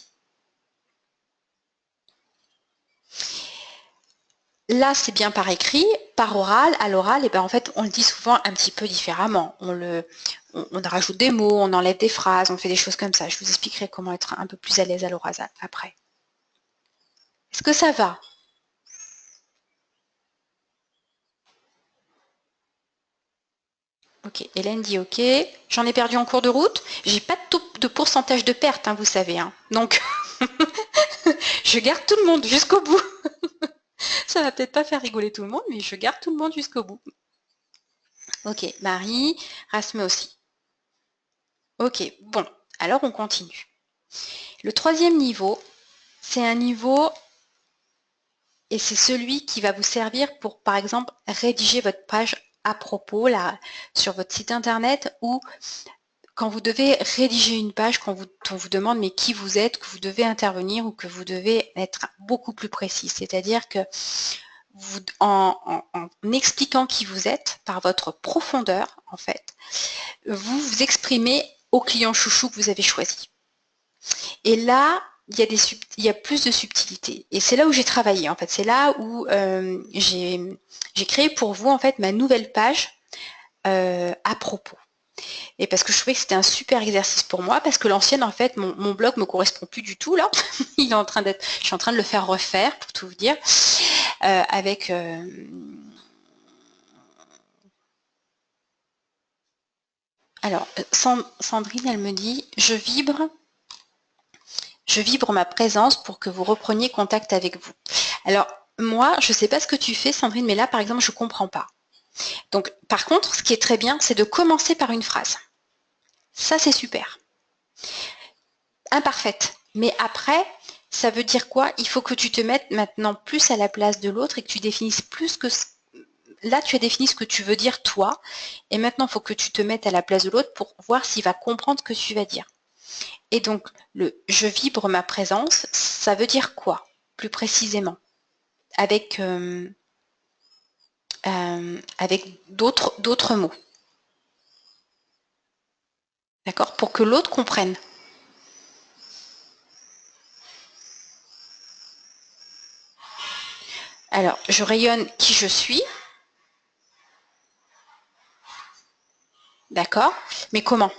Là, c'est bien par écrit, par oral. À l'oral, en fait, on le dit souvent un petit peu différemment. On rajoute des mots, on enlève des phrases, on fait des choses comme ça. Je vous expliquerai comment être un peu plus à l'aise à l'oral après. Est-ce que ça va? Ok, Hélène dit ok. J'en ai perdu en cours de route. J'ai pas de pourcentage de perte, vous savez. Donc, je garde tout le monde jusqu'au bout. Ça va peut-être pas faire rigoler tout le monde, mais je garde tout le monde jusqu'au bout. Ok, Marie, Rasme aussi. Ok, bon, alors on continue. Le troisième niveau, c'est un niveau, et c'est celui qui va vous servir pour, par exemple, rédiger votre page à propos là, sur votre site internet, ou quand vous devez rédiger une page, quand on vous demande mais qui vous êtes, que vous devez intervenir ou que vous devez être beaucoup plus précis. C'est-à-dire que en expliquant qui vous êtes, par votre profondeur, en fait, vous vous exprimez au client chouchou que vous avez choisi. Et là, il y a plus de subtilité. Et c'est là où j'ai travaillé, en fait. C'est là où j'ai créé pour vous, en fait, ma nouvelle page à propos. Et parce que je trouvais que c'était un super exercice pour moi, parce que l'ancienne, en fait, mon blog me correspond plus du tout, là. Il est en train d'être, je suis en train de le faire refaire, pour tout vous dire, avec... Alors, Sandrine, elle me dit, je vibre ma présence pour que vous repreniez contact avec vous. Alors, moi, je ne sais pas ce que tu fais, Sandrine, mais là, par exemple, je ne comprends pas. Donc, par contre, ce qui est très bien, c'est de commencer par une phrase. Ça, c'est super. Imparfaite. Mais après, ça veut dire quoi? Il faut que tu te mettes maintenant plus à la place de l'autre et que tu définisses plus que... Là, tu as défini ce que tu veux dire, toi. Et maintenant, il faut que tu te mettes à la place de l'autre pour voir s'il va comprendre ce que tu vas dire. Et donc, le « je vibre ma présence », ça veut dire quoi, plus précisément? Avec d'autres mots. D'accord? Pour que l'autre comprenne. Alors, je rayonne qui je suis. D'accord? Mais comment?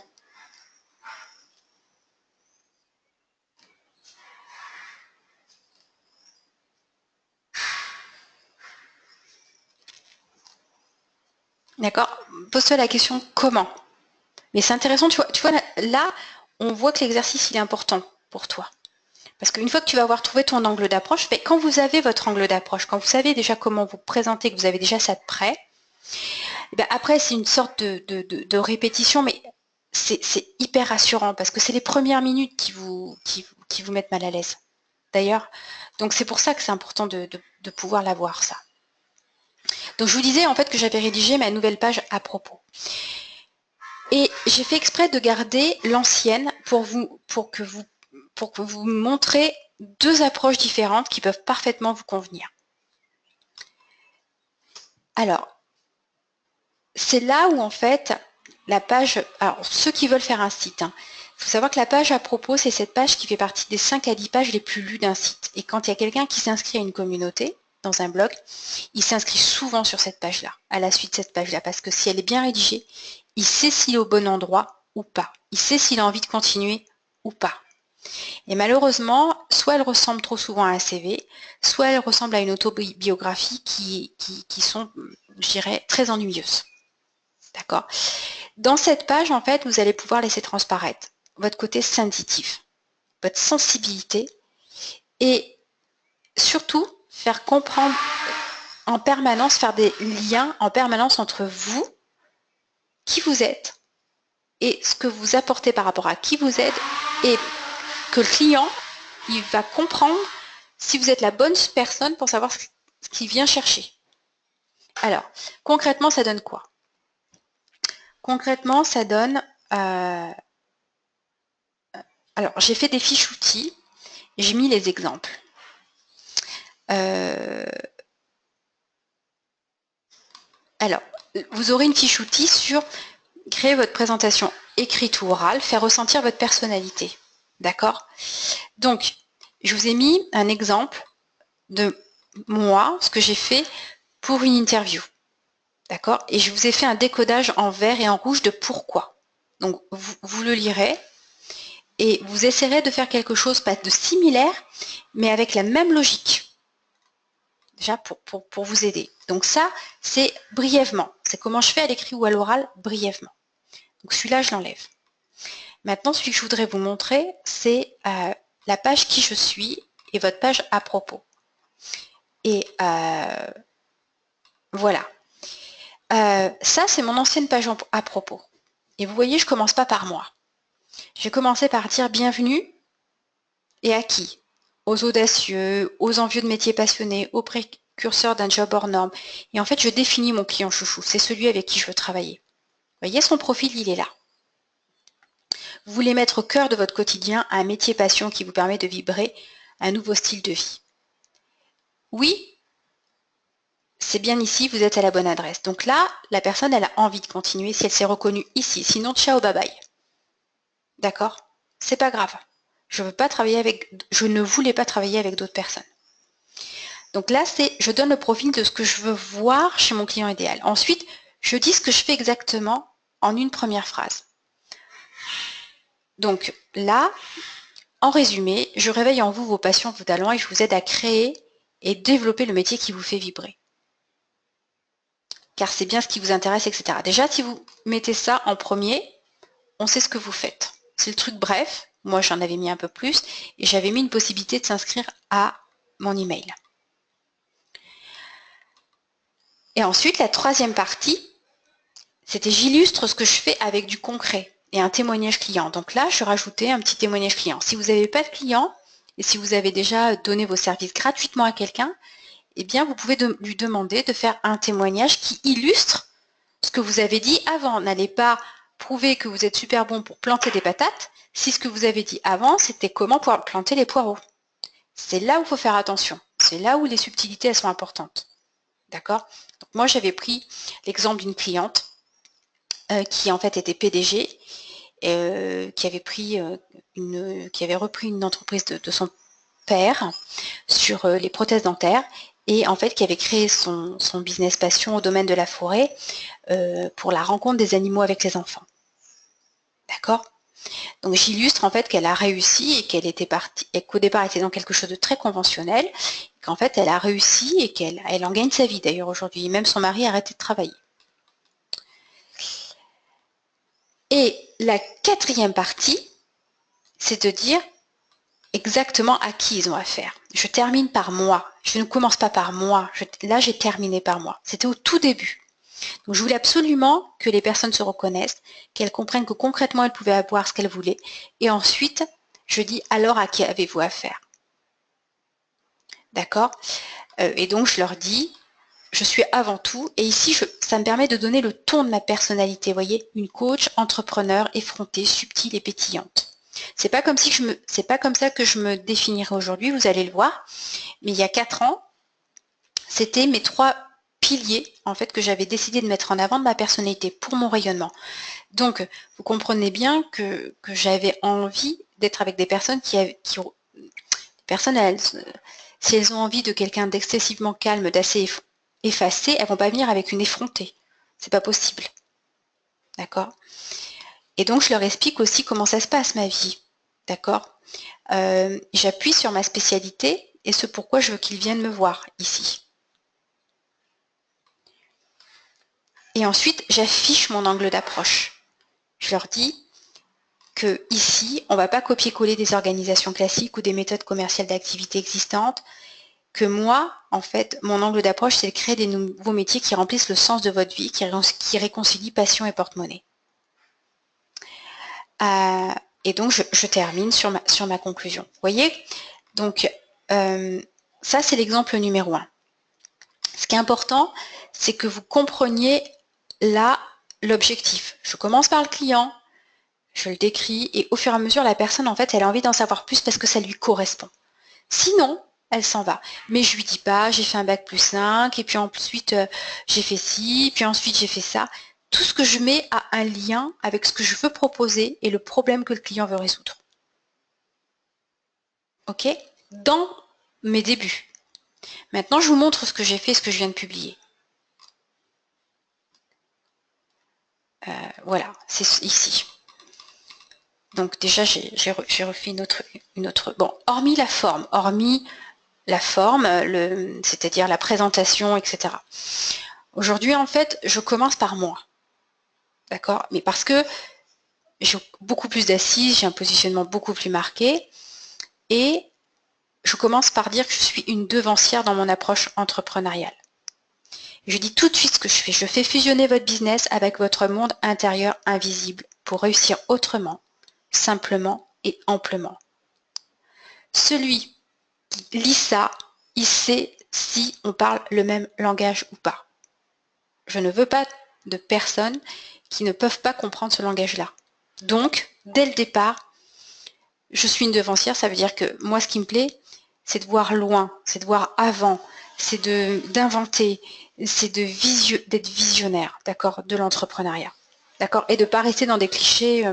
D'accord? Pose-toi la question comment? Mais c'est intéressant, tu vois, là, on voit que l'exercice, il est important pour toi. Parce qu'une fois que tu vas avoir trouvé ton angle d'approche, quand vous avez votre angle d'approche, quand vous savez déjà comment vous présenter, que vous avez déjà ça de prêt, et bien après, c'est une sorte de répétition, mais c'est hyper rassurant parce que c'est les premières minutes qui vous mettent mal à l'aise. D'ailleurs, donc c'est pour ça que c'est important de pouvoir l'avoir, ça. Donc je vous disais en fait que j'avais rédigé ma nouvelle page à propos. Et j'ai fait exprès de garder l'ancienne pour que vous montrez deux approches différentes qui peuvent parfaitement vous convenir. Alors, c'est là où en fait la page, alors ceux qui veulent faire un site, il faut savoir que la page à propos, c'est cette page qui fait partie des 5 à 10 pages les plus lues d'un site. Et quand il y a quelqu'un qui s'inscrit à une communauté, dans un blog, il s'inscrit souvent sur cette page-là, à la suite de cette page-là, parce que si elle est bien rédigée, il sait s'il est au bon endroit ou pas. Il sait s'il a envie de continuer ou pas. Et malheureusement, soit elle ressemble trop souvent à un CV, soit elle ressemble à une autobiographie qui sont, je dirais, très ennuyeuses. D'accord? Dans cette page, en fait, vous allez pouvoir laisser transparaître votre côté sensitif, votre sensibilité et surtout faire comprendre en permanence, faire des liens en permanence entre vous, qui vous êtes et ce que vous apportez par rapport à qui vous êtes et que le client, il va comprendre si vous êtes la bonne personne pour savoir ce qu'il vient chercher. Alors, concrètement, ça donne quoi? Concrètement, ça donne... alors, j'ai fait des fiches outils et j'ai mis les exemples. Alors, vous aurez une fiche outil sur créer votre présentation écrite ou orale, faire ressentir votre personnalité. D'accord? Donc, je vous ai mis un exemple de moi, ce que j'ai fait pour une interview. D'accord? Et je vous ai fait un décodage en vert et en rouge de pourquoi. Donc, vous le lirez et vous essaierez de faire quelque chose, pas de similaire, mais avec la même logique. Déjà, pour vous aider. Donc ça, c'est brièvement. C'est comment je fais à l'écrit ou à l'oral, brièvement. Donc celui-là, je l'enlève. Maintenant, celui que je voudrais vous montrer, c'est la page qui je suis et votre page à propos. Et voilà. Ça, c'est mon ancienne page à propos. Et vous voyez, je ne commence pas par moi. J'ai commencé par dire bienvenue et à qui? Aux audacieux, aux envieux de métiers passionnés, aux précurseurs d'un job hors norme. Et en fait, je définis mon client chouchou. C'est celui avec qui je veux travailler. Vous voyez, son profil, il est là. Vous voulez mettre au cœur de votre quotidien un métier passion qui vous permet de vibrer un nouveau style de vie. Oui, c'est bien ici, vous êtes à la bonne adresse. Donc là, la personne, elle a envie de continuer si elle s'est reconnue ici. Sinon, ciao, bye bye. D'accord? C'est pas grave. Je ne voulais pas travailler avec d'autres personnes. Donc là, je donne le profil de ce que je veux voir chez mon client idéal. Ensuite, je dis ce que je fais exactement en une première phrase. Donc là, en résumé, je réveille en vous vos passions, vos talents et je vous aide à créer et développer le métier qui vous fait vibrer. Car c'est bien ce qui vous intéresse, etc. Déjà, si vous mettez ça en premier, on sait ce que vous faites. C'est le truc bref. Moi, j'en avais mis un peu plus et j'avais mis une possibilité de s'inscrire à mon email. Et ensuite, la troisième partie, c'était j'illustre ce que je fais avec du concret et un témoignage client. Donc là, je rajoutais un petit témoignage client. Si vous n'avez pas de client et si vous avez déjà donné vos services gratuitement à quelqu'un, eh bien, vous pouvez lui demander de faire un témoignage qui illustre ce que vous avez dit avant. N'allez pas prouver que vous êtes super bon pour planter des patates si ce que vous avez dit avant, c'était comment pouvoir planter les poireaux. C'est là où il faut faire attention. C'est là où les subtilités, elles sont importantes. D'accord? Donc moi, j'avais pris l'exemple d'une cliente qui en fait était PDG, qui avait repris une entreprise de son père sur les prothèses dentaires et en fait qui avait créé son business passion au domaine de la forêt pour la rencontre des animaux avec les enfants. D'accord? Donc j'illustre en fait qu'elle a réussi et qu'elle était partie, et qu'au départ elle était dans quelque chose de très conventionnel, qu'en fait elle a réussi et qu'elle en gagne sa vie d'ailleurs aujourd'hui. Même son mari a arrêté de travailler. Et la quatrième partie, c'est de dire exactement à qui ils ont affaire. Je termine par moi. Je ne commence pas par moi. Là, j'ai terminé par moi. C'était au tout début. Donc, je voulais absolument que les personnes se reconnaissent, qu'elles comprennent que concrètement, elles pouvaient avoir ce qu'elles voulaient. Et ensuite, je dis alors à qui avez-vous affaire? D'accord? Et donc, je leur dis, je suis avant tout, et ici, ça me permet de donner le ton de ma personnalité. Vous voyez, une coach, entrepreneur, effrontée, subtile et pétillante. C'est pas comme ça que je me définirais aujourd'hui, vous allez le voir. Mais il y a 4 ans, c'était mes 3 piliers en fait que j'avais décidé de mettre en avant de ma personnalité pour mon rayonnement. Donc, vous comprenez bien que j'avais envie d'être avec des personnes si elles ont envie de quelqu'un d'excessivement calme, d'assez effacé, elles vont pas venir avec une effrontée. C'est pas possible. D'accord? Et donc, je leur explique aussi comment ça se passe, ma vie. D'accord? J'appuie sur ma spécialité et ce pourquoi je veux qu'ils viennent me voir ici. Et ensuite, j'affiche mon angle d'approche. Je leur dis que ici, on ne va pas copier-coller des organisations classiques ou des méthodes commerciales d'activité existantes, que moi, en fait, mon angle d'approche, c'est de créer des nouveaux métiers qui remplissent le sens de votre vie, qui réconcilient passion et porte-monnaie. Et donc, je termine sur ma conclusion. Vous voyez? Donc, ça, c'est l'exemple numéro 1. Ce qui est important, c'est que vous compreniez là l'objectif. Je commence par le client, je le décris, et au fur et à mesure, la personne, en fait, elle a envie d'en savoir plus parce que ça lui correspond. Sinon, elle s'en va. Mais je lui dis pas, j'ai fait un bac+5, et puis ensuite, j'ai fait ci, puis ensuite, j'ai fait ça. Tout ce que je mets a un lien avec ce que je veux proposer et le problème que le client veut résoudre. OK? Dans mes débuts. Maintenant, je vous montre ce que j'ai fait, ce que je viens de publier. Voilà, c'est ici. Donc déjà, j'ai refait une autre. Bon, hormis la forme, c'est-à-dire la présentation, etc. Aujourd'hui, en fait, je commence par moi. D'accord? Mais parce que j'ai beaucoup plus d'assises, j'ai un positionnement beaucoup plus marqué. Et je commence par dire que je suis une devancière dans mon approche entrepreneuriale. Je dis tout de suite ce que je fais. Je fais fusionner votre business avec votre monde intérieur invisible pour réussir autrement, simplement et amplement. Celui qui lit ça, il sait si on parle le même langage ou pas. Je ne veux pas de personnes qui ne peuvent pas comprendre ce langage-là. Donc, dès le départ, je suis une devancière, ça veut dire que moi, ce qui me plaît, c'est de voir loin, c'est de voir avant, c'est d'inventer, c'est d'être visionnaire, d'accord, de l'entrepreneuriat. D'accord, et de ne pas rester dans des clichés,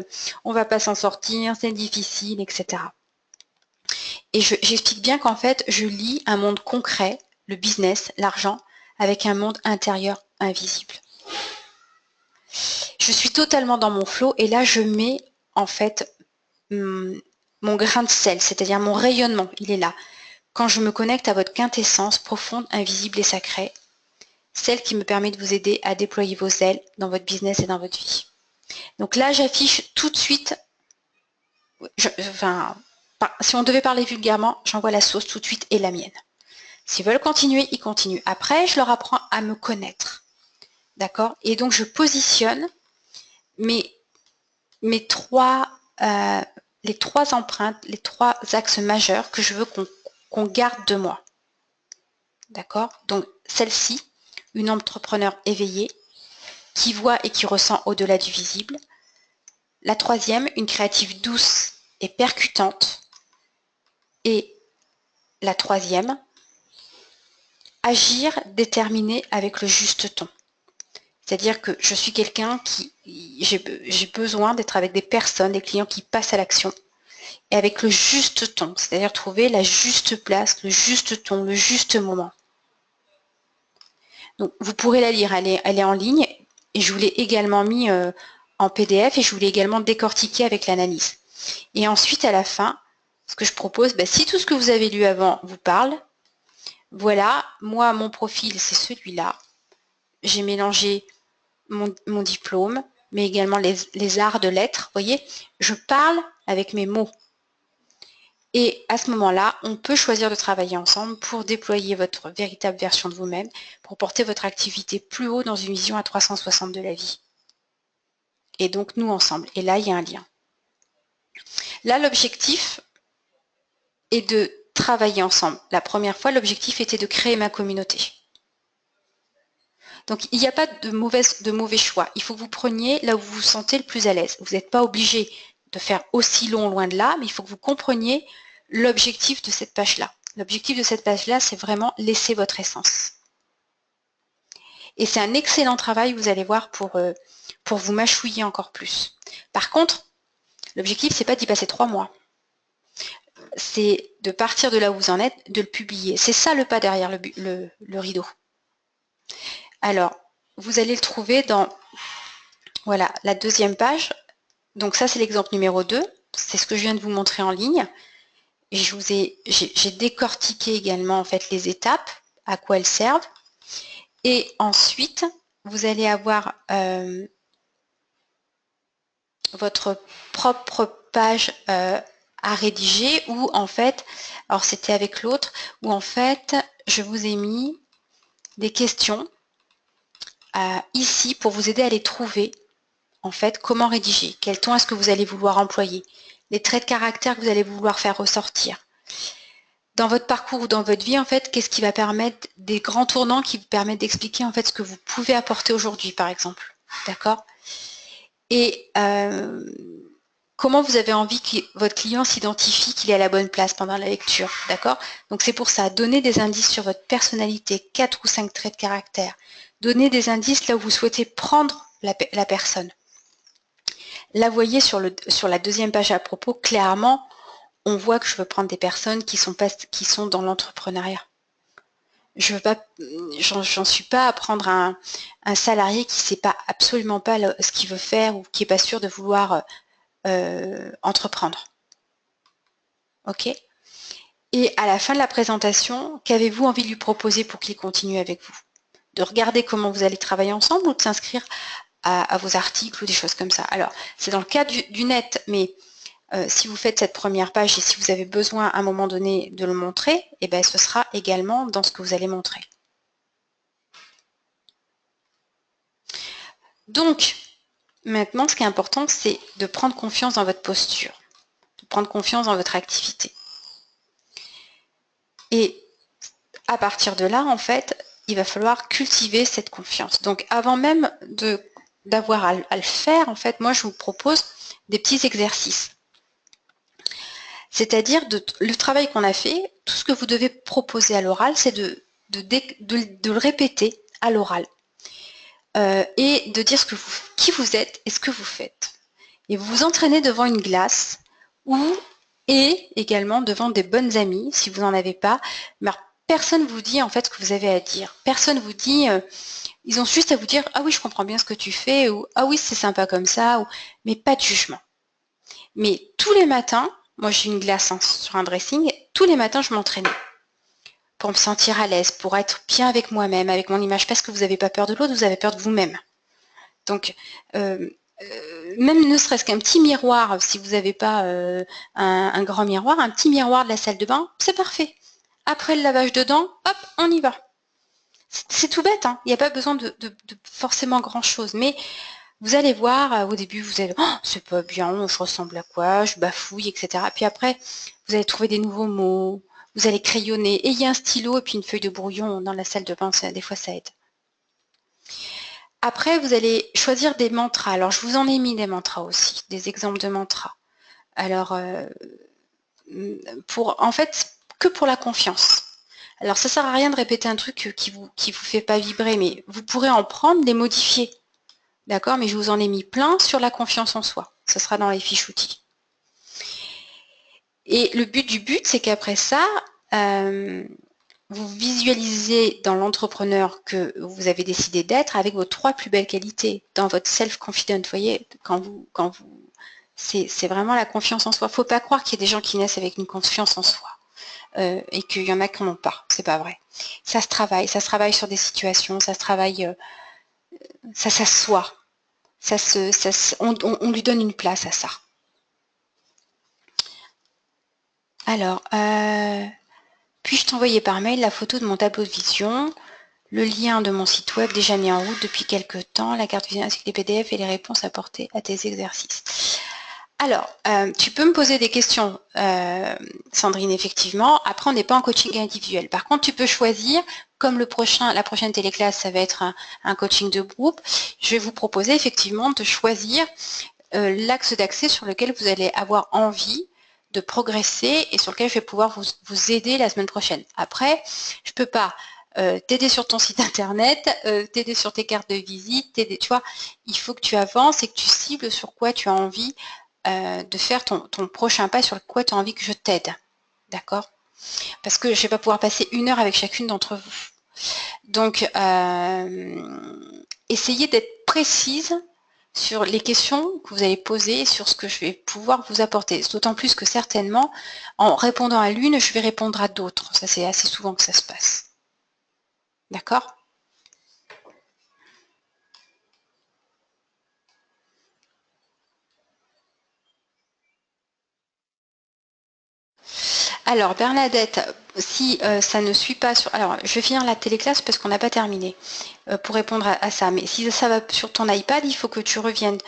on ne va pas s'en sortir, c'est difficile, etc. Et j'explique bien qu'en fait, je lie un monde concret, le business, l'argent, avec un monde intérieur invisible. Je suis totalement dans mon flow et là, je mets en fait mon grain de sel, c'est-à-dire mon rayonnement, il est là. Quand je me connecte à votre quintessence profonde, invisible et sacrée, celle qui me permet de vous aider à déployer vos ailes dans votre business et dans votre vie. Donc là, j'affiche tout de suite, si on devait parler vulgairement, j'envoie la sauce tout de suite et la mienne. S'ils veulent continuer, ils continuent. Après, je leur apprends à me connaître. D'accord? Et donc, je positionne les trois empreintes, les trois axes majeurs que je veux qu'on garde de moi. D'accord? Donc, celle-ci, une entrepreneur éveillée, qui voit et qui ressent au-delà du visible. La troisième, une créative douce et percutante. Et la troisième, agir déterminé avec le juste ton. C'est-à-dire que je suis quelqu'un qui, j'ai besoin d'être avec des personnes, des clients qui passent à l'action et avec le juste ton, c'est-à-dire trouver la juste place, le juste ton, le juste moment. Donc, vous pourrez la lire, elle est en ligne et je vous l'ai également mis en PDF et je vous l'ai également décortiqué avec l'analyse. Et ensuite, à la fin, ce que je propose, si tout ce que vous avez lu avant vous parle, voilà, moi, mon profil, c'est celui-là. J'ai mélangé mon diplôme, mais également les arts de l'être. Vous voyez, je parle avec mes mots. Et à ce moment-là, on peut choisir de travailler ensemble pour déployer votre véritable version de vous-même, pour porter votre activité plus haut dans une vision à 360 de la vie. Et donc, nous ensemble. Et là, il y a un lien. Là, l'objectif est de travailler ensemble. La première fois, l'objectif était de créer ma communauté. Donc, il n'y a pas de mauvais choix. Il faut que vous preniez là où vous vous sentez le plus à l'aise. Vous n'êtes pas obligé de faire aussi long, loin de là, mais il faut que vous compreniez l'objectif de cette page-là. L'objectif de cette page-là, c'est vraiment laisser votre essence. Et c'est un excellent travail, vous allez voir, pour vous mâchouiller encore plus. Par contre, l'objectif, c'est pas d'y passer 3 mois. C'est de partir de là où vous en êtes, de le publier. C'est ça le pas derrière le rideau. Alors, vous allez le trouver dans voilà, la deuxième page. Donc ça, c'est l'exemple numéro 2. C'est ce que je viens de vous montrer en ligne. Et j'ai décortiqué également en fait les étapes, à quoi elles servent. Et ensuite, vous allez avoir votre propre page à rédiger où en fait, alors c'était avec l'autre, où en fait, je vous ai mis des questions ici pour vous aider à les trouver. En fait, comment rédiger? Quel ton est-ce que vous allez vouloir employer? Les traits de caractère que vous allez vouloir faire ressortir. Dans votre parcours ou dans votre vie, en fait, qu'est-ce qui va permettre des grands tournants qui vous permettent d'expliquer en fait ce que vous pouvez apporter aujourd'hui, par exemple. D'accord? Et comment vous avez envie que votre client s'identifie qu'il est à la bonne place pendant la lecture. D'accord? Donc c'est pour ça, donner des indices sur votre personnalité, 4 ou 5 traits de caractère. Donner des indices là où vous souhaitez prendre la personne. Là, vous voyez sur la deuxième page à propos, clairement, on voit que je veux prendre des personnes qui sont dans l'entrepreneuriat. Je veux pas, j'en suis pas à prendre un salarié qui sait pas absolument pas ce qu'il veut faire ou qui est pas sûr de vouloir entreprendre. Ok? Et à la fin de la présentation, qu'avez-vous envie de lui proposer pour qu'il continue avec vous? De regarder comment vous allez travailler ensemble ou de s'inscrire à vos articles ou des choses comme ça. Alors, c'est dans le cas du net, mais si vous faites cette première page et si vous avez besoin à un moment donné de le montrer, eh ben, ce sera également dans ce que vous allez montrer. Donc, maintenant, ce qui est important, c'est de prendre confiance dans votre posture, de prendre confiance dans votre activité. Et à partir de là, en fait, il va falloir cultiver cette confiance. Donc, avant même d'avoir à le faire, en fait, moi, je vous propose des petits exercices. C'est-à-dire, le travail qu'on a fait, tout ce que vous devez proposer à l'oral, c'est de le répéter à l'oral. Et de dire qui vous êtes et ce que vous faites. Et vous vous entraînez devant une glace et également devant des bonnes amies, si vous n'en avez pas. Mais personne ne vous dit en fait ce que vous avez à dire. Personne ne vous dit, ils ont juste à vous dire « Ah oui, je comprends bien ce que tu fais » ou « Ah oui, c'est sympa comme ça », mais pas de jugement. Mais tous les matins, moi j'ai une glace sur un dressing, tous les matins je m'entraînais pour me sentir à l'aise, pour être bien avec moi-même, avec mon image, parce que vous n'avez pas peur de l'autre, vous avez peur de vous-même. Donc, même ne serait-ce qu'un petit miroir, si vous n'avez pas un grand miroir, un petit miroir de la salle de bain, c'est parfait. Après le lavage de dents, hop, on y va. C'est tout bête, hein. Il n'y a pas besoin de forcément grand-chose, mais vous allez voir, au début, vous allez oh, c'est pas bien, je ressemble à quoi, je bafouille, etc. Puis après, vous allez trouver des nouveaux mots, vous allez crayonner, ayez un stylo et puis une feuille de brouillon dans la salle de bain, des fois ça aide. Après, vous allez choisir des mantras. Alors, je vous en ai mis des mantras aussi, des exemples de mantras. Alors, en fait, que pour la confiance. Alors, ça sert à rien de répéter un truc qui vous fait pas vibrer, mais vous pourrez en prendre, les modifier. D'accord? Mais je vous en ai mis plein sur la confiance en soi. Ce sera dans les fiches outils. Et le but, c'est qu'après ça, vous visualisez dans l'entrepreneur que vous avez décidé d'être avec vos 3 plus belles qualités, dans votre self-confident. Vous voyez, c'est vraiment la confiance en soi. Il ne faut pas croire qu'il y a des gens qui naissent avec une confiance en soi et qu'il y en a qui n'en ont pas. C'est pas vrai. Ça se travaille sur des situations, ça se travaille, ça s'assoit. On lui donne une place à ça. Alors, puis-je t'envoyer par mail la photo de mon tableau de vision, le lien de mon site web déjà mis en route depuis quelques temps, la carte vision ainsi que les PDF et les réponses apportées à tes exercices. Alors, tu peux me poser des questions, Sandrine, effectivement. Après, on n'est pas en coaching individuel. Par contre, tu peux choisir, comme la prochaine téléclasse, ça va être un coaching de groupe, je vais vous proposer effectivement de choisir l'axe d'accès sur lequel vous allez avoir envie de progresser et sur lequel je vais pouvoir vous aider la semaine prochaine. Après, je ne peux pas t'aider sur ton site internet, t'aider sur tes cartes de visite, tu vois, il faut que tu avances et que tu cibles sur quoi tu as envie de faire ton prochain pas, sur quoi tu as envie que je t'aide. D'accord? Parce que je ne vais pas pouvoir passer 1 heure avec chacune d'entre vous. Donc, essayez d'être précise sur les questions que vous allez poser, sur ce que je vais pouvoir vous apporter. D'autant plus que certainement, en répondant à l'une, je vais répondre à d'autres. Ça, c'est assez souvent que ça se passe. D'accord? Alors, Bernadette, si ça ne suit pas sur... Alors, je vais finir la téléclasse parce qu'on n'a pas terminé pour répondre à ça. Mais si ça va sur ton iPad, il faut que tu reviennes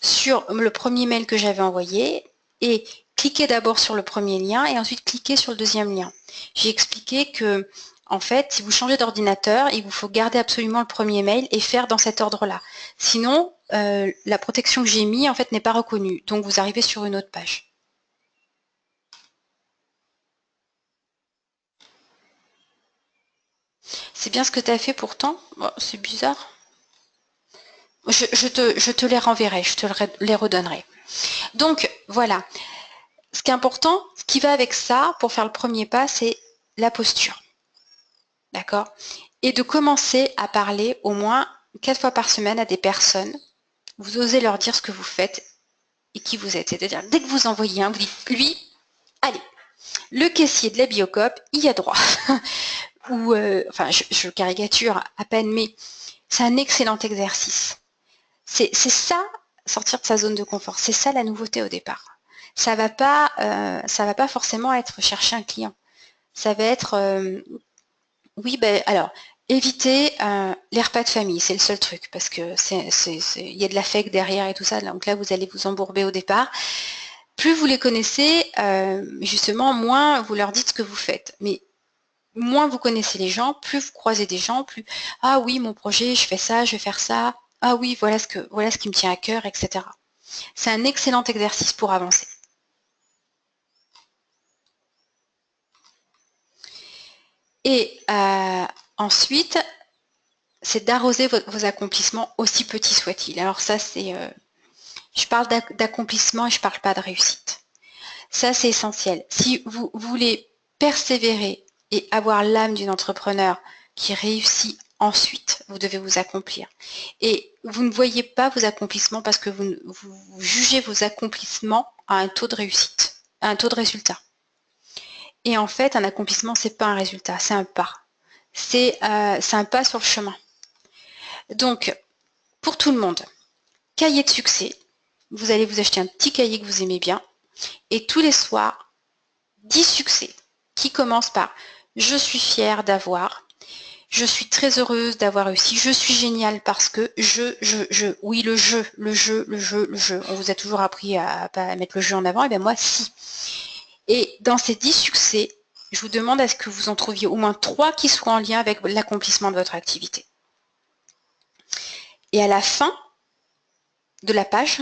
sur le premier mail que j'avais envoyé et cliquez d'abord sur le premier lien et ensuite cliquez sur le deuxième lien. J'ai expliqué que, en fait, si vous changez d'ordinateur, il vous faut garder absolument le premier mail et faire dans cet ordre-là. Sinon, la protection que j'ai mise, en fait, n'est pas reconnue. Donc, vous arrivez sur une autre page. C'est bien ce que tu as fait pourtant. Oh, c'est bizarre. Je te les renverrai, je te les redonnerai. Donc, voilà. Ce qui est important, ce qui va avec ça, pour faire le premier pas, c'est la posture. D'accord? Et de commencer à parler au moins 4 fois par semaine à des personnes. Vous osez leur dire ce que vous faites et qui vous êtes. C'est-à-dire, dès que vous envoyez un, vous dites, lui, allez, le caissier de la Biocoop, il y a droit. Ou, enfin, je caricature à peine, mais c'est un excellent exercice. C'est ça, sortir de sa zone de confort. C'est ça la nouveauté au départ. Ça va pas forcément être chercher un client. Ça va être, oui, ben alors, éviter les repas de famille, c'est le seul truc, parce que il y a de la fake derrière et tout ça, donc là, vous allez vous embourber au départ. Plus vous les connaissez, justement, moins vous leur dites ce que vous faites. Mais moins vous connaissez les gens, plus vous croisez des gens, plus « Ah oui, mon projet, je fais ça, je vais faire ça. Ah oui, voilà ce qui me tient à cœur, etc. » C'est un excellent exercice pour avancer. Et ensuite, c'est d'arroser vos accomplissements, aussi petits soient-ils. Alors ça, c'est, je parle d'accomplissement et je ne parle pas de réussite. Ça, c'est essentiel. Si vous voulez persévérer et avoir l'âme d'une entrepreneur qui réussit ensuite, vous devez vous accomplir. Et vous ne voyez pas vos accomplissements parce que vous jugez vos accomplissements à un taux de réussite, à un taux de résultat. Et en fait, un accomplissement, c'est pas un résultat, c'est un pas. C'est un pas sur le chemin. Donc, pour tout le monde, cahier de succès. Vous allez vous acheter un petit cahier que vous aimez bien. Et tous les soirs, 10 succès qui commencent par « Je suis fière d'avoir »,« Je suis très heureuse d'avoir réussi »,« Je suis géniale parce que je ». Oui, le jeu. On vous a toujours appris à pas mettre le jeu en avant, et bien moi, si. Et dans ces 10 succès, je vous demande à ce que vous en trouviez au moins 3 qui soient en lien avec l'accomplissement de votre activité. Et à la fin de la page,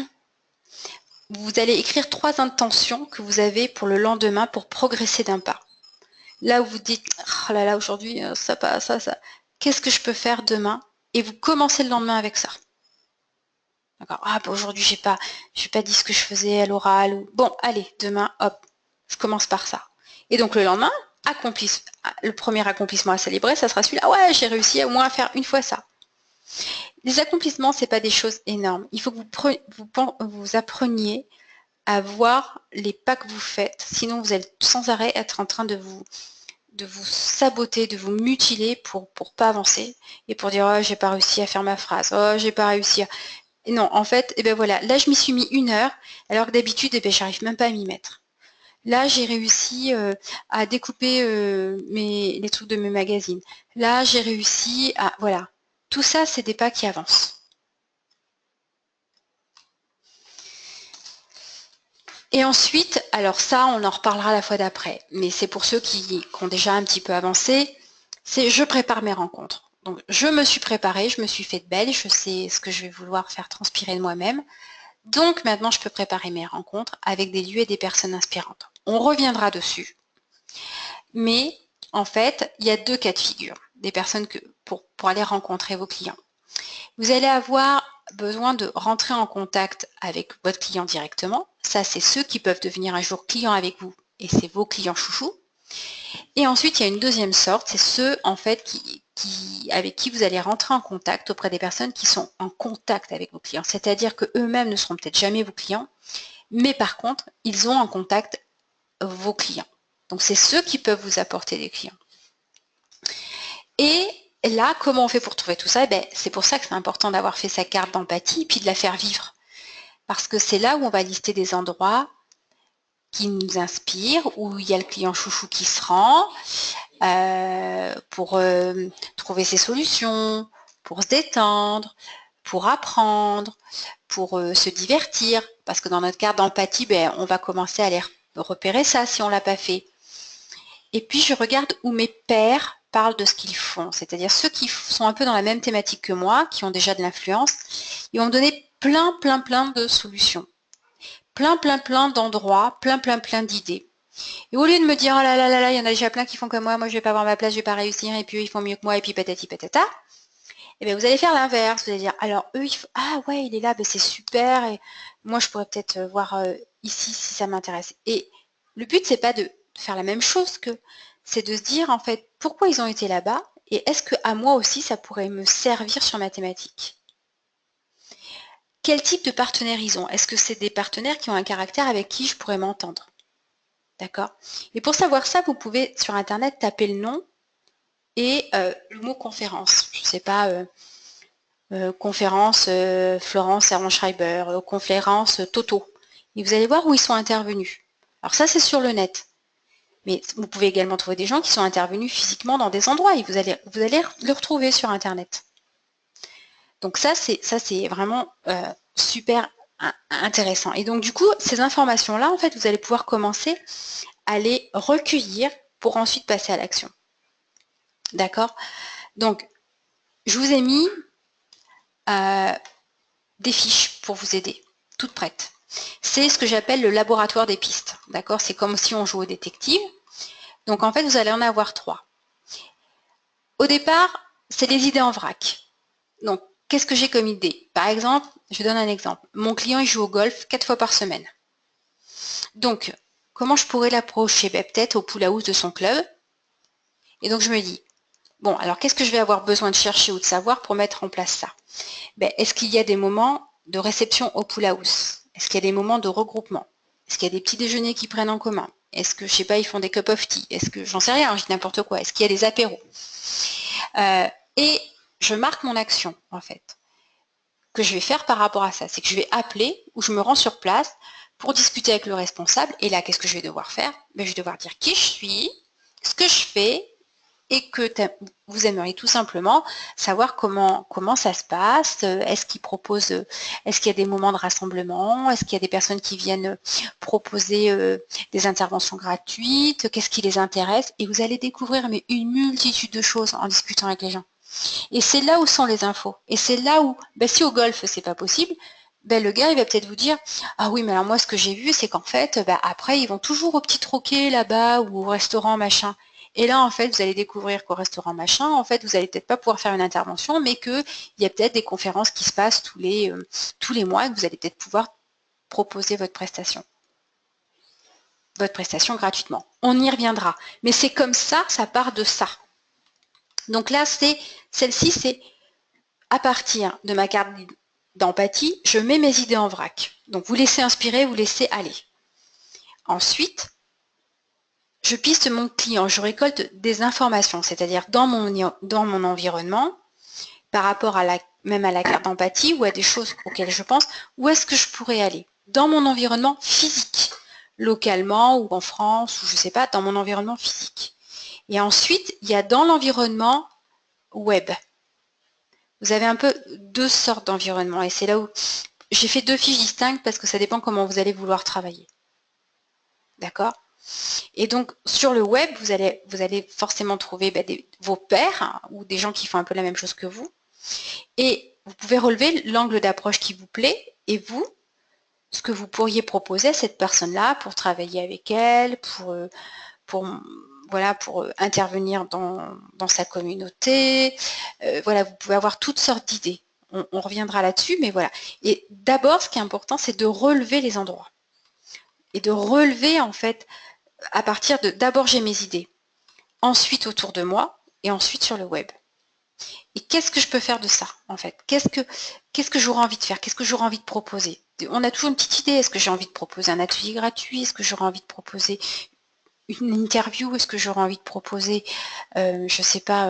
vous allez écrire 3 intentions que vous avez pour le lendemain pour progresser d'un pas. Là où vous dites « Oh là là, aujourd'hui, ça passe, ça. Qu'est-ce que je peux faire demain ?» Et vous commencez le lendemain avec ça. D'accord. Ah, bah aujourd'hui, j'ai pas dit ce que je faisais à l'oral. Bon, allez, demain, hop, je commence par ça. Et donc le lendemain, le premier accomplissement à célébrer, ça sera celui-là. Ouais, j'ai réussi au moins à faire une fois ça. Les accomplissements, ce n'est pas des choses énormes. Il faut que vous appreniez à voir les pas que vous faites. Sinon, vous allez sans arrêt être en train de vous saboter, de vous mutiler pour pas avancer et pour dire « Oh, j'ai pas réussi à faire ma phrase. Oh, j'ai pas réussi à... » Et non, en fait, ben voilà, là, je m'y suis mis 1 heure, alors que d'habitude, j'arrive même pas à m'y mettre. Là, j'ai réussi à découper les trucs de mes magazines. Là, j'ai réussi à... Voilà. Tout ça, c'est des pas qui avancent. Et ensuite, alors ça, on en reparlera la fois d'après, mais c'est pour ceux qui ont déjà un petit peu avancé, c'est je prépare mes rencontres. Donc, je me suis préparée, je me suis faite belle, je sais ce que je vais vouloir faire transpirer de moi-même. Donc, maintenant, je peux préparer mes rencontres avec des lieux et des personnes inspirantes. On reviendra dessus. Mais, en fait, il y a 2 cas de figure, des personnes pour aller rencontrer vos clients. Vous allez avoir besoin de rentrer en contact avec votre client directement. Ça, c'est ceux qui peuvent devenir un jour clients avec vous et c'est vos clients chouchous. Et ensuite, il y a une deuxième sorte, c'est ceux en fait avec qui vous allez rentrer en contact auprès des personnes qui sont en contact avec vos clients. C'est-à-dire qu'eux-mêmes ne seront peut-être jamais vos clients, mais par contre, ils ont en contact vos clients. Donc, c'est ceux qui peuvent vous apporter des clients. Et là, comment on fait pour trouver tout ça? C'est pour ça que c'est important d'avoir fait sa carte d'empathie et puis de la faire vivre. Parce que c'est là où on va lister des endroits qui nous inspirent, où il y a le client chouchou qui se rend pour trouver ses solutions, pour se détendre, pour apprendre, pour se divertir. Parce que dans notre carte d'empathie, on va commencer à aller repérer ça si on ne l'a pas fait. Et puis, je regarde où mes pairs parlent de ce qu'ils font, c'est-à-dire ceux qui sont un peu dans la même thématique que moi, qui ont déjà de l'influence, ils vont me donner plein de solutions, plein d'endroits, plein d'idées. Et au lieu de me dire « Oh là là là là, il y en a déjà plein qui font comme moi je vais pas avoir ma place, je vais pas réussir, et puis eux, ils font mieux que moi, et puis patati patata », et bien vous allez faire l'inverse, vous allez dire « Alors eux, ah ouais, il est là, c'est super, et moi je pourrais peut-être voir ici si ça m'intéresse. » Et le but, c'est pas de faire la même chose qu'eux, c'est de se dire en fait pourquoi ils ont été là-bas et est-ce qu'à moi aussi ça pourrait me servir sur ma thématique. Quel type de partenaires ils ont? Est-ce que c'est des partenaires qui ont un caractère avec qui je pourrais m'entendre? D'accord? Et pour savoir ça, vous pouvez sur internet taper le nom et le mot conférence. Je ne sais pas, conférence Florence Herrmann-Schreiber, conférence Toto. Et vous allez voir où ils sont intervenus. Alors ça, c'est sur le net. Mais vous pouvez également trouver des gens qui sont intervenus physiquement dans des endroits et vous allez le retrouver sur Internet. Donc ça, c'est vraiment super intéressant. Et donc, du coup, ces informations-là, en fait, vous allez pouvoir commencer à les recueillir pour ensuite passer à l'action. D'accord? Donc, je vous ai mis des fiches pour vous aider, toutes prêtes. C'est ce que j'appelle le laboratoire des pistes. D'accord? C'est comme si on jouait au détective. Donc, en fait, vous allez en avoir 3. Au départ, c'est les idées en vrac. Donc, qu'est-ce que j'ai comme idée? Par exemple, je donne un exemple. Mon client, il joue au golf 4 fois par semaine. Donc, comment je pourrais l'approcher? Ben, peut-être au pool house de son club. Et donc, je me dis, bon, alors qu'est-ce que je vais avoir besoin de chercher ou de savoir pour mettre en place ça? Ben, est-ce qu'il y a des moments de réception au pool house? Est-ce qu'il y a des moments de regroupement? Est-ce qu'il y a des petits déjeuners qu'ils prennent en commun? Est-ce que, je sais pas, ils font des cup of tea? Est-ce que, j'en sais rien, je dis n'importe quoi. Est-ce qu'il y a des apéros? Et je marque mon action, en fait, que je vais faire par rapport à ça. C'est que je vais appeler ou je me rends sur place pour discuter avec le responsable. Et là, qu'est-ce que je vais devoir faire? Ben, je vais devoir dire qui je suis, ce que je fais, et que vous aimeriez tout simplement savoir comment ça se passe, est-ce qu'ils proposent, est-ce qu'il y a des moments de rassemblement, est-ce qu'il y a des personnes qui viennent proposer des interventions gratuites, qu'est-ce qui les intéresse, et vous allez découvrir mais une multitude de choses en discutant avec les gens. Et c'est là où sont les infos. Et c'est là où, ben, si au golf c'est pas possible, ben, le gars il va peut-être vous dire ah oui mais alors moi ce que j'ai vu c'est qu'en fait ben, après ils vont toujours au petit troquet là-bas ou au restaurant machin. Et là en fait vous allez découvrir qu'au restaurant machin en fait vous allez peut-être pas pouvoir faire une intervention mais qu'il y a peut-être des conférences qui se passent tous les mois et que vous allez peut-être pouvoir proposer votre prestation gratuitement. On y reviendra. Mais c'est comme ça part de ça. Donc là celle-ci c'est à partir de ma carte d'empathie, je mets mes idées en vrac. Donc vous laissez inspirer, vous laissez aller. Ensuite, je piste mon client, je récolte des informations, c'est-à-dire dans mon environnement, par rapport à même à la carte d'empathie ou à des choses auxquelles je pense, où est-ce que je pourrais aller? Dans mon environnement physique, localement ou en France, ou je ne sais pas, dans mon environnement physique. Et ensuite, il y a dans l'environnement web. Vous avez un peu deux sortes d'environnements et c'est là où j'ai fait deux fiches distinctes parce que ça dépend comment vous allez vouloir travailler. D'accord? Et donc, sur le web, vous allez forcément trouver vos pairs hein, ou des gens qui font un peu la même chose que vous. Et vous pouvez relever l'angle d'approche qui vous plaît et vous, ce que vous pourriez proposer à cette personne-là pour travailler avec elle, pour intervenir dans sa communauté. Voilà, vous pouvez avoir toutes sortes d'idées. On reviendra là-dessus, mais voilà. Et d'abord, ce qui est important, c'est de relever les endroits. Et de relever, en fait, à partir de, d'abord, j'ai mes idées. Ensuite, autour de moi, et ensuite sur le web. Et qu'est-ce que je peux faire de ça, en fait? Qu'est-ce que j'aurais envie de faire? Qu'est-ce que j'aurais envie de proposer? On a toujours une petite idée. Est-ce que j'ai envie de proposer un atelier gratuit? Est-ce que j'aurais envie de proposer une interview? Est-ce que j'aurais envie de proposer, je ne sais pas,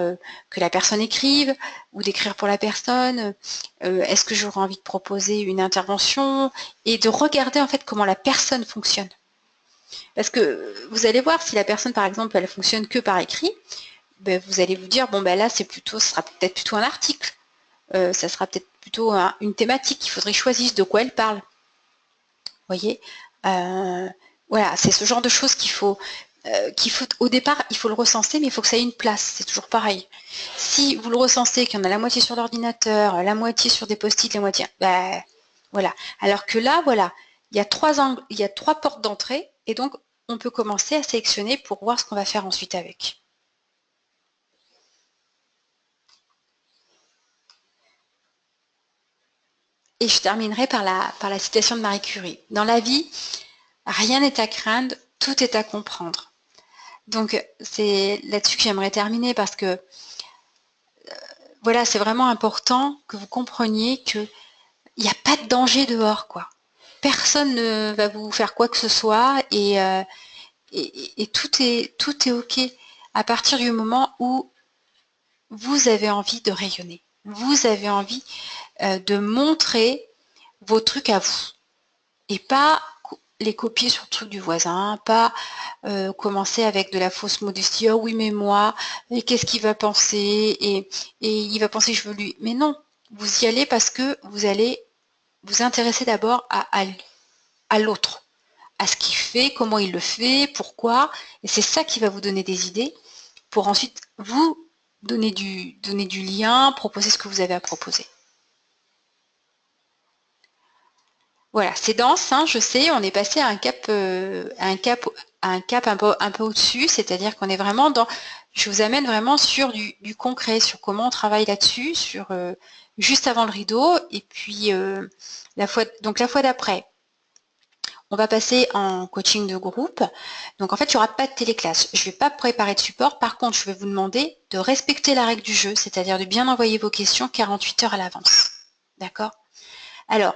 que la personne écrive ou d'écrire pour la personne? Est-ce que j'aurais envie de proposer une intervention? Et de regarder en fait comment la personne fonctionne. Parce que vous allez voir, si la personne, par exemple, elle fonctionne que par écrit, ben, vous allez vous dire, bon, ben là, ce sera peut-être plutôt un article. Ça sera peut-être plutôt une thématique. Il faudrait choisir de quoi elle parle. Vous voyez voilà, c'est ce genre de choses qu'il faut, au départ, il faut le recenser, mais il faut que ça ait une place. C'est toujours pareil. Si vous le recensez, qu'il y en a la moitié sur l'ordinateur, la moitié sur des post-it, la moitié, ben, voilà. Alors que là, voilà, il y a trois portes d'entrée, et donc on peut commencer à sélectionner pour voir ce qu'on va faire ensuite avec. Et je terminerai par la citation de Marie Curie. Dans la vie, rien n'est à craindre, tout est à comprendre. Donc c'est là-dessus que j'aimerais terminer parce que voilà, c'est vraiment important que vous compreniez qu'il n'y a pas de danger dehors, quoi. Personne ne va vous faire quoi que ce soit et tout est OK à partir du moment où vous avez envie de rayonner. Vous avez envie de montrer vos trucs à vous et pas les copier sur le truc du voisin, pas commencer avec de la fausse modestie, oh oui mais moi, qu'est-ce qu'il va penser et il va penser que je veux lui. Mais non, vous y allez parce que vous allez vous intéresser d'abord à l'autre, à ce qu'il fait, comment il le fait, pourquoi, et c'est ça qui va vous donner des idées pour ensuite vous donner du lien, proposer ce que vous avez à proposer. Voilà, c'est dense, hein, je sais, on est passé à un cap un cap un peu au-dessus, c'est-à-dire qu'on est vraiment dans, je vous amène vraiment sur du concret, sur comment on travaille là-dessus, sur juste avant le rideau, et puis la fois d'après, on va passer en coaching de groupe. Donc en fait, il n'y aura pas de téléclasse. Je ne vais pas préparer de support. Par contre, je vais vous demander de respecter la règle du jeu, c'est-à-dire de bien envoyer vos questions 48 heures à l'avance. D'accord? Alors,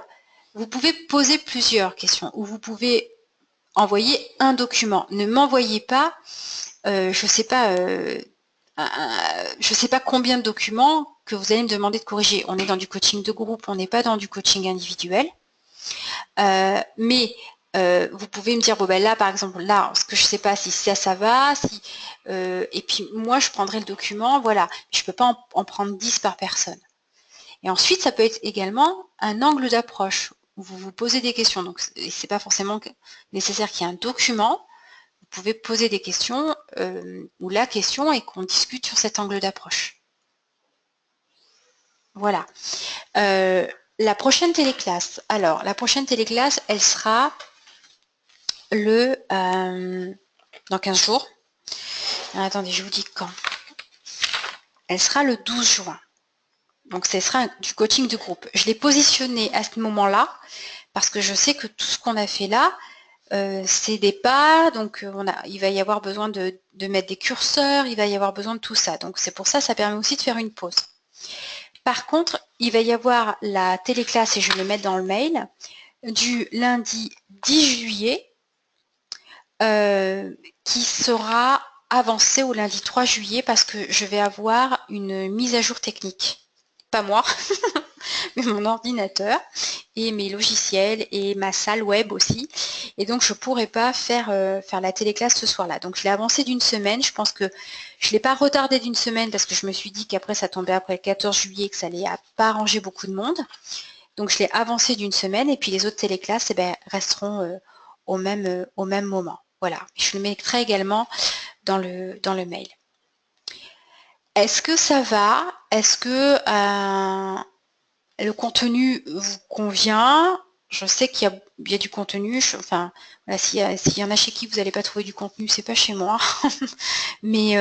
vous pouvez poser plusieurs questions ou vous pouvez envoyer un document. Ne m'envoyez pas, je ne sais pas, je sais pas combien de documents que vous allez me demander de corriger. On est dans du coaching de groupe, on n'est pas dans du coaching individuel. Mais vous pouvez me dire, bon ben là par exemple, là, ce que je ne sais pas si ça va, si, et puis moi je prendrai le document, voilà, je ne peux pas en prendre 10 par personne. Et ensuite, ça peut être également un angle d'approche où vous vous posez des questions. Donc, ce n'est pas forcément nécessaire qu'il y ait un document. Vous pouvez poser des questions ou la question et qu'on discute sur cet angle d'approche. Voilà. La prochaine téléclasse. Alors, la prochaine téléclasse, elle sera dans 15 jours. Alors, attendez, je vous dis quand. Elle sera le 12 juin. Donc, ce sera du coaching de groupe. Je l'ai positionné à ce moment-là parce que je sais que tout ce qu'on a fait là, c'est des pas, donc il va y avoir besoin de mettre des curseurs, il va y avoir besoin de tout ça. Donc, c'est pour ça, ça permet aussi de faire une pause. Par contre, il va y avoir la téléclasse, et je vais le mettre dans le mail, du lundi 10 juillet, qui sera avancée au lundi 3 juillet parce que je vais avoir une mise à jour technique. Pas moi, mais mon ordinateur et mes logiciels et ma salle web aussi. Et donc, je ne pourrais pas faire la téléclasse ce soir-là. Donc, je l'ai avancé d'une semaine. Je pense que je ne l'ai pas retardé d'une semaine parce que je me suis dit qu'après, ça tombait après le 14 juillet, que ça n'allait pas arranger beaucoup de monde. Donc, je l'ai avancé d'une semaine et puis les autres téléclasses resteront au même moment. Voilà. Je le mettrai également dans le mail. Est-ce que ça va? Est-ce que le contenu vous convient? Je sais qu'il y a du contenu. Enfin, voilà, s'il y en a chez qui vous n'allez pas trouver du contenu, c'est pas chez moi. Mais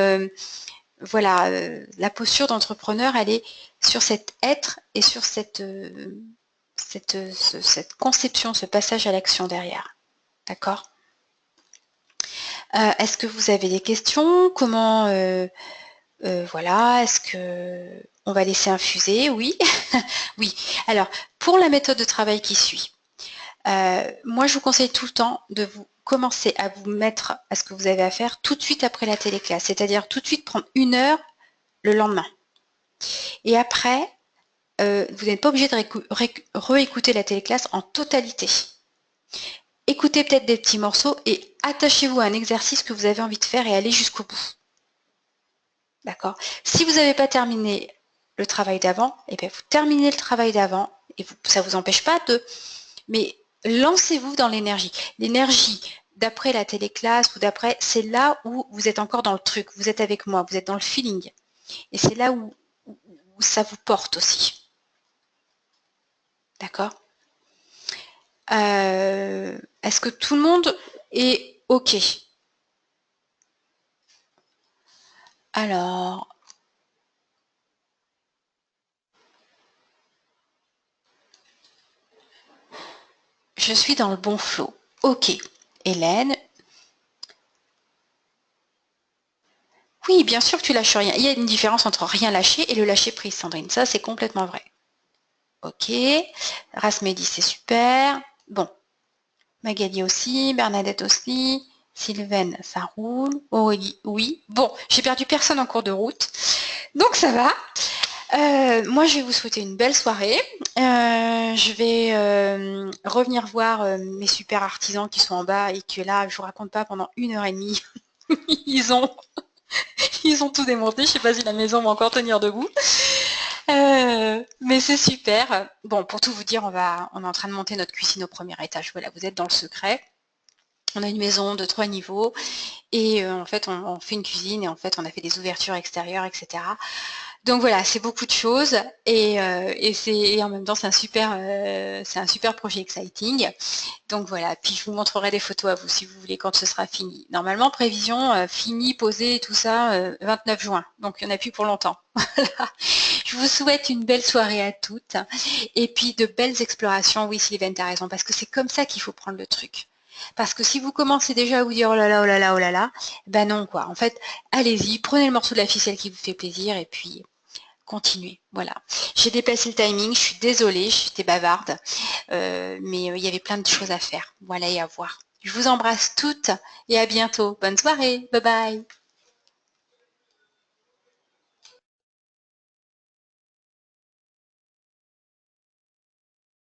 voilà, la posture d'entrepreneur, elle est sur cet être et sur cette conception, ce passage à l'action derrière. D'accord? Est-ce que vous avez des questions? Comment voilà, est-ce que on va laisser infuser? Oui. Oui. Alors, pour la méthode de travail qui suit, moi je vous conseille tout le temps de vous commencer à vous mettre à ce que vous avez à faire tout de suite après la téléclasse, c'est-à-dire tout de suite prendre 1 heure le lendemain. Et après, vous n'êtes pas obligé de réécouter la téléclasse en totalité. Écoutez peut-être des petits morceaux et attachez-vous à un exercice que vous avez envie de faire et allez jusqu'au bout. D'accord? Si vous n'avez pas terminé le travail d'avant, eh bien vous terminez le travail d'avant et ça ne vous empêche pas de... Mais lancez-vous dans l'énergie. L'énergie d'après la téléclasse ou d'après, c'est là où vous êtes encore dans le truc, vous êtes avec moi, vous êtes dans le feeling. Et c'est là où ça vous porte aussi. D'accord? Est-ce que tout le monde est OK? Alors, je suis dans le bon flot. OK. Hélène. Oui, bien sûr que tu lâches rien. Il y a une différence entre rien lâcher et le lâcher prise, Sandrine. Ça, c'est complètement vrai. OK. Rasmedi, c'est super. Bon. Magali aussi. Bernadette aussi. Sylvaine, ça roule. Aurélie, oui. Bon, j'ai perdu personne en cours de route. Donc, ça va. Moi, je vais vous souhaiter une belle soirée. Je vais revenir voir mes super artisans qui sont en bas et que là, je vous raconte pas, pendant 1h30, ils ont tout démonté. Je sais pas si la maison va encore tenir debout. Mais c'est super. Bon, pour tout vous dire, on est en train de monter notre cuisine au premier étage. Voilà, vous êtes dans le secret. On a une maison de 3 niveaux et en fait, on fait une cuisine et en fait, on a fait des ouvertures extérieures, etc. Donc voilà, c'est beaucoup de choses et en même temps c'est un super projet exciting. Donc voilà, puis je vous montrerai des photos à vous si vous voulez quand ce sera fini. Normalement, prévision fini, posé, tout ça, 29 juin. Donc il n'y en a plus pour longtemps. Voilà. Je vous souhaite une belle soirée à toutes et puis de belles explorations. Oui, Sylvain, t'as raison, parce que c'est comme ça qu'il faut prendre le truc. Parce que si vous commencez déjà à vous dire oh là là, oh là là, oh là là, ben non quoi. En fait, allez-y, prenez le morceau de la ficelle qui vous fait plaisir et puis continuez. Voilà. J'ai dépassé le timing, je suis désolée, j'étais bavarde, mais il y avait plein de choses à faire. Voilà et à voir. Je vous embrasse toutes et à bientôt. Bonne soirée. Bye bye.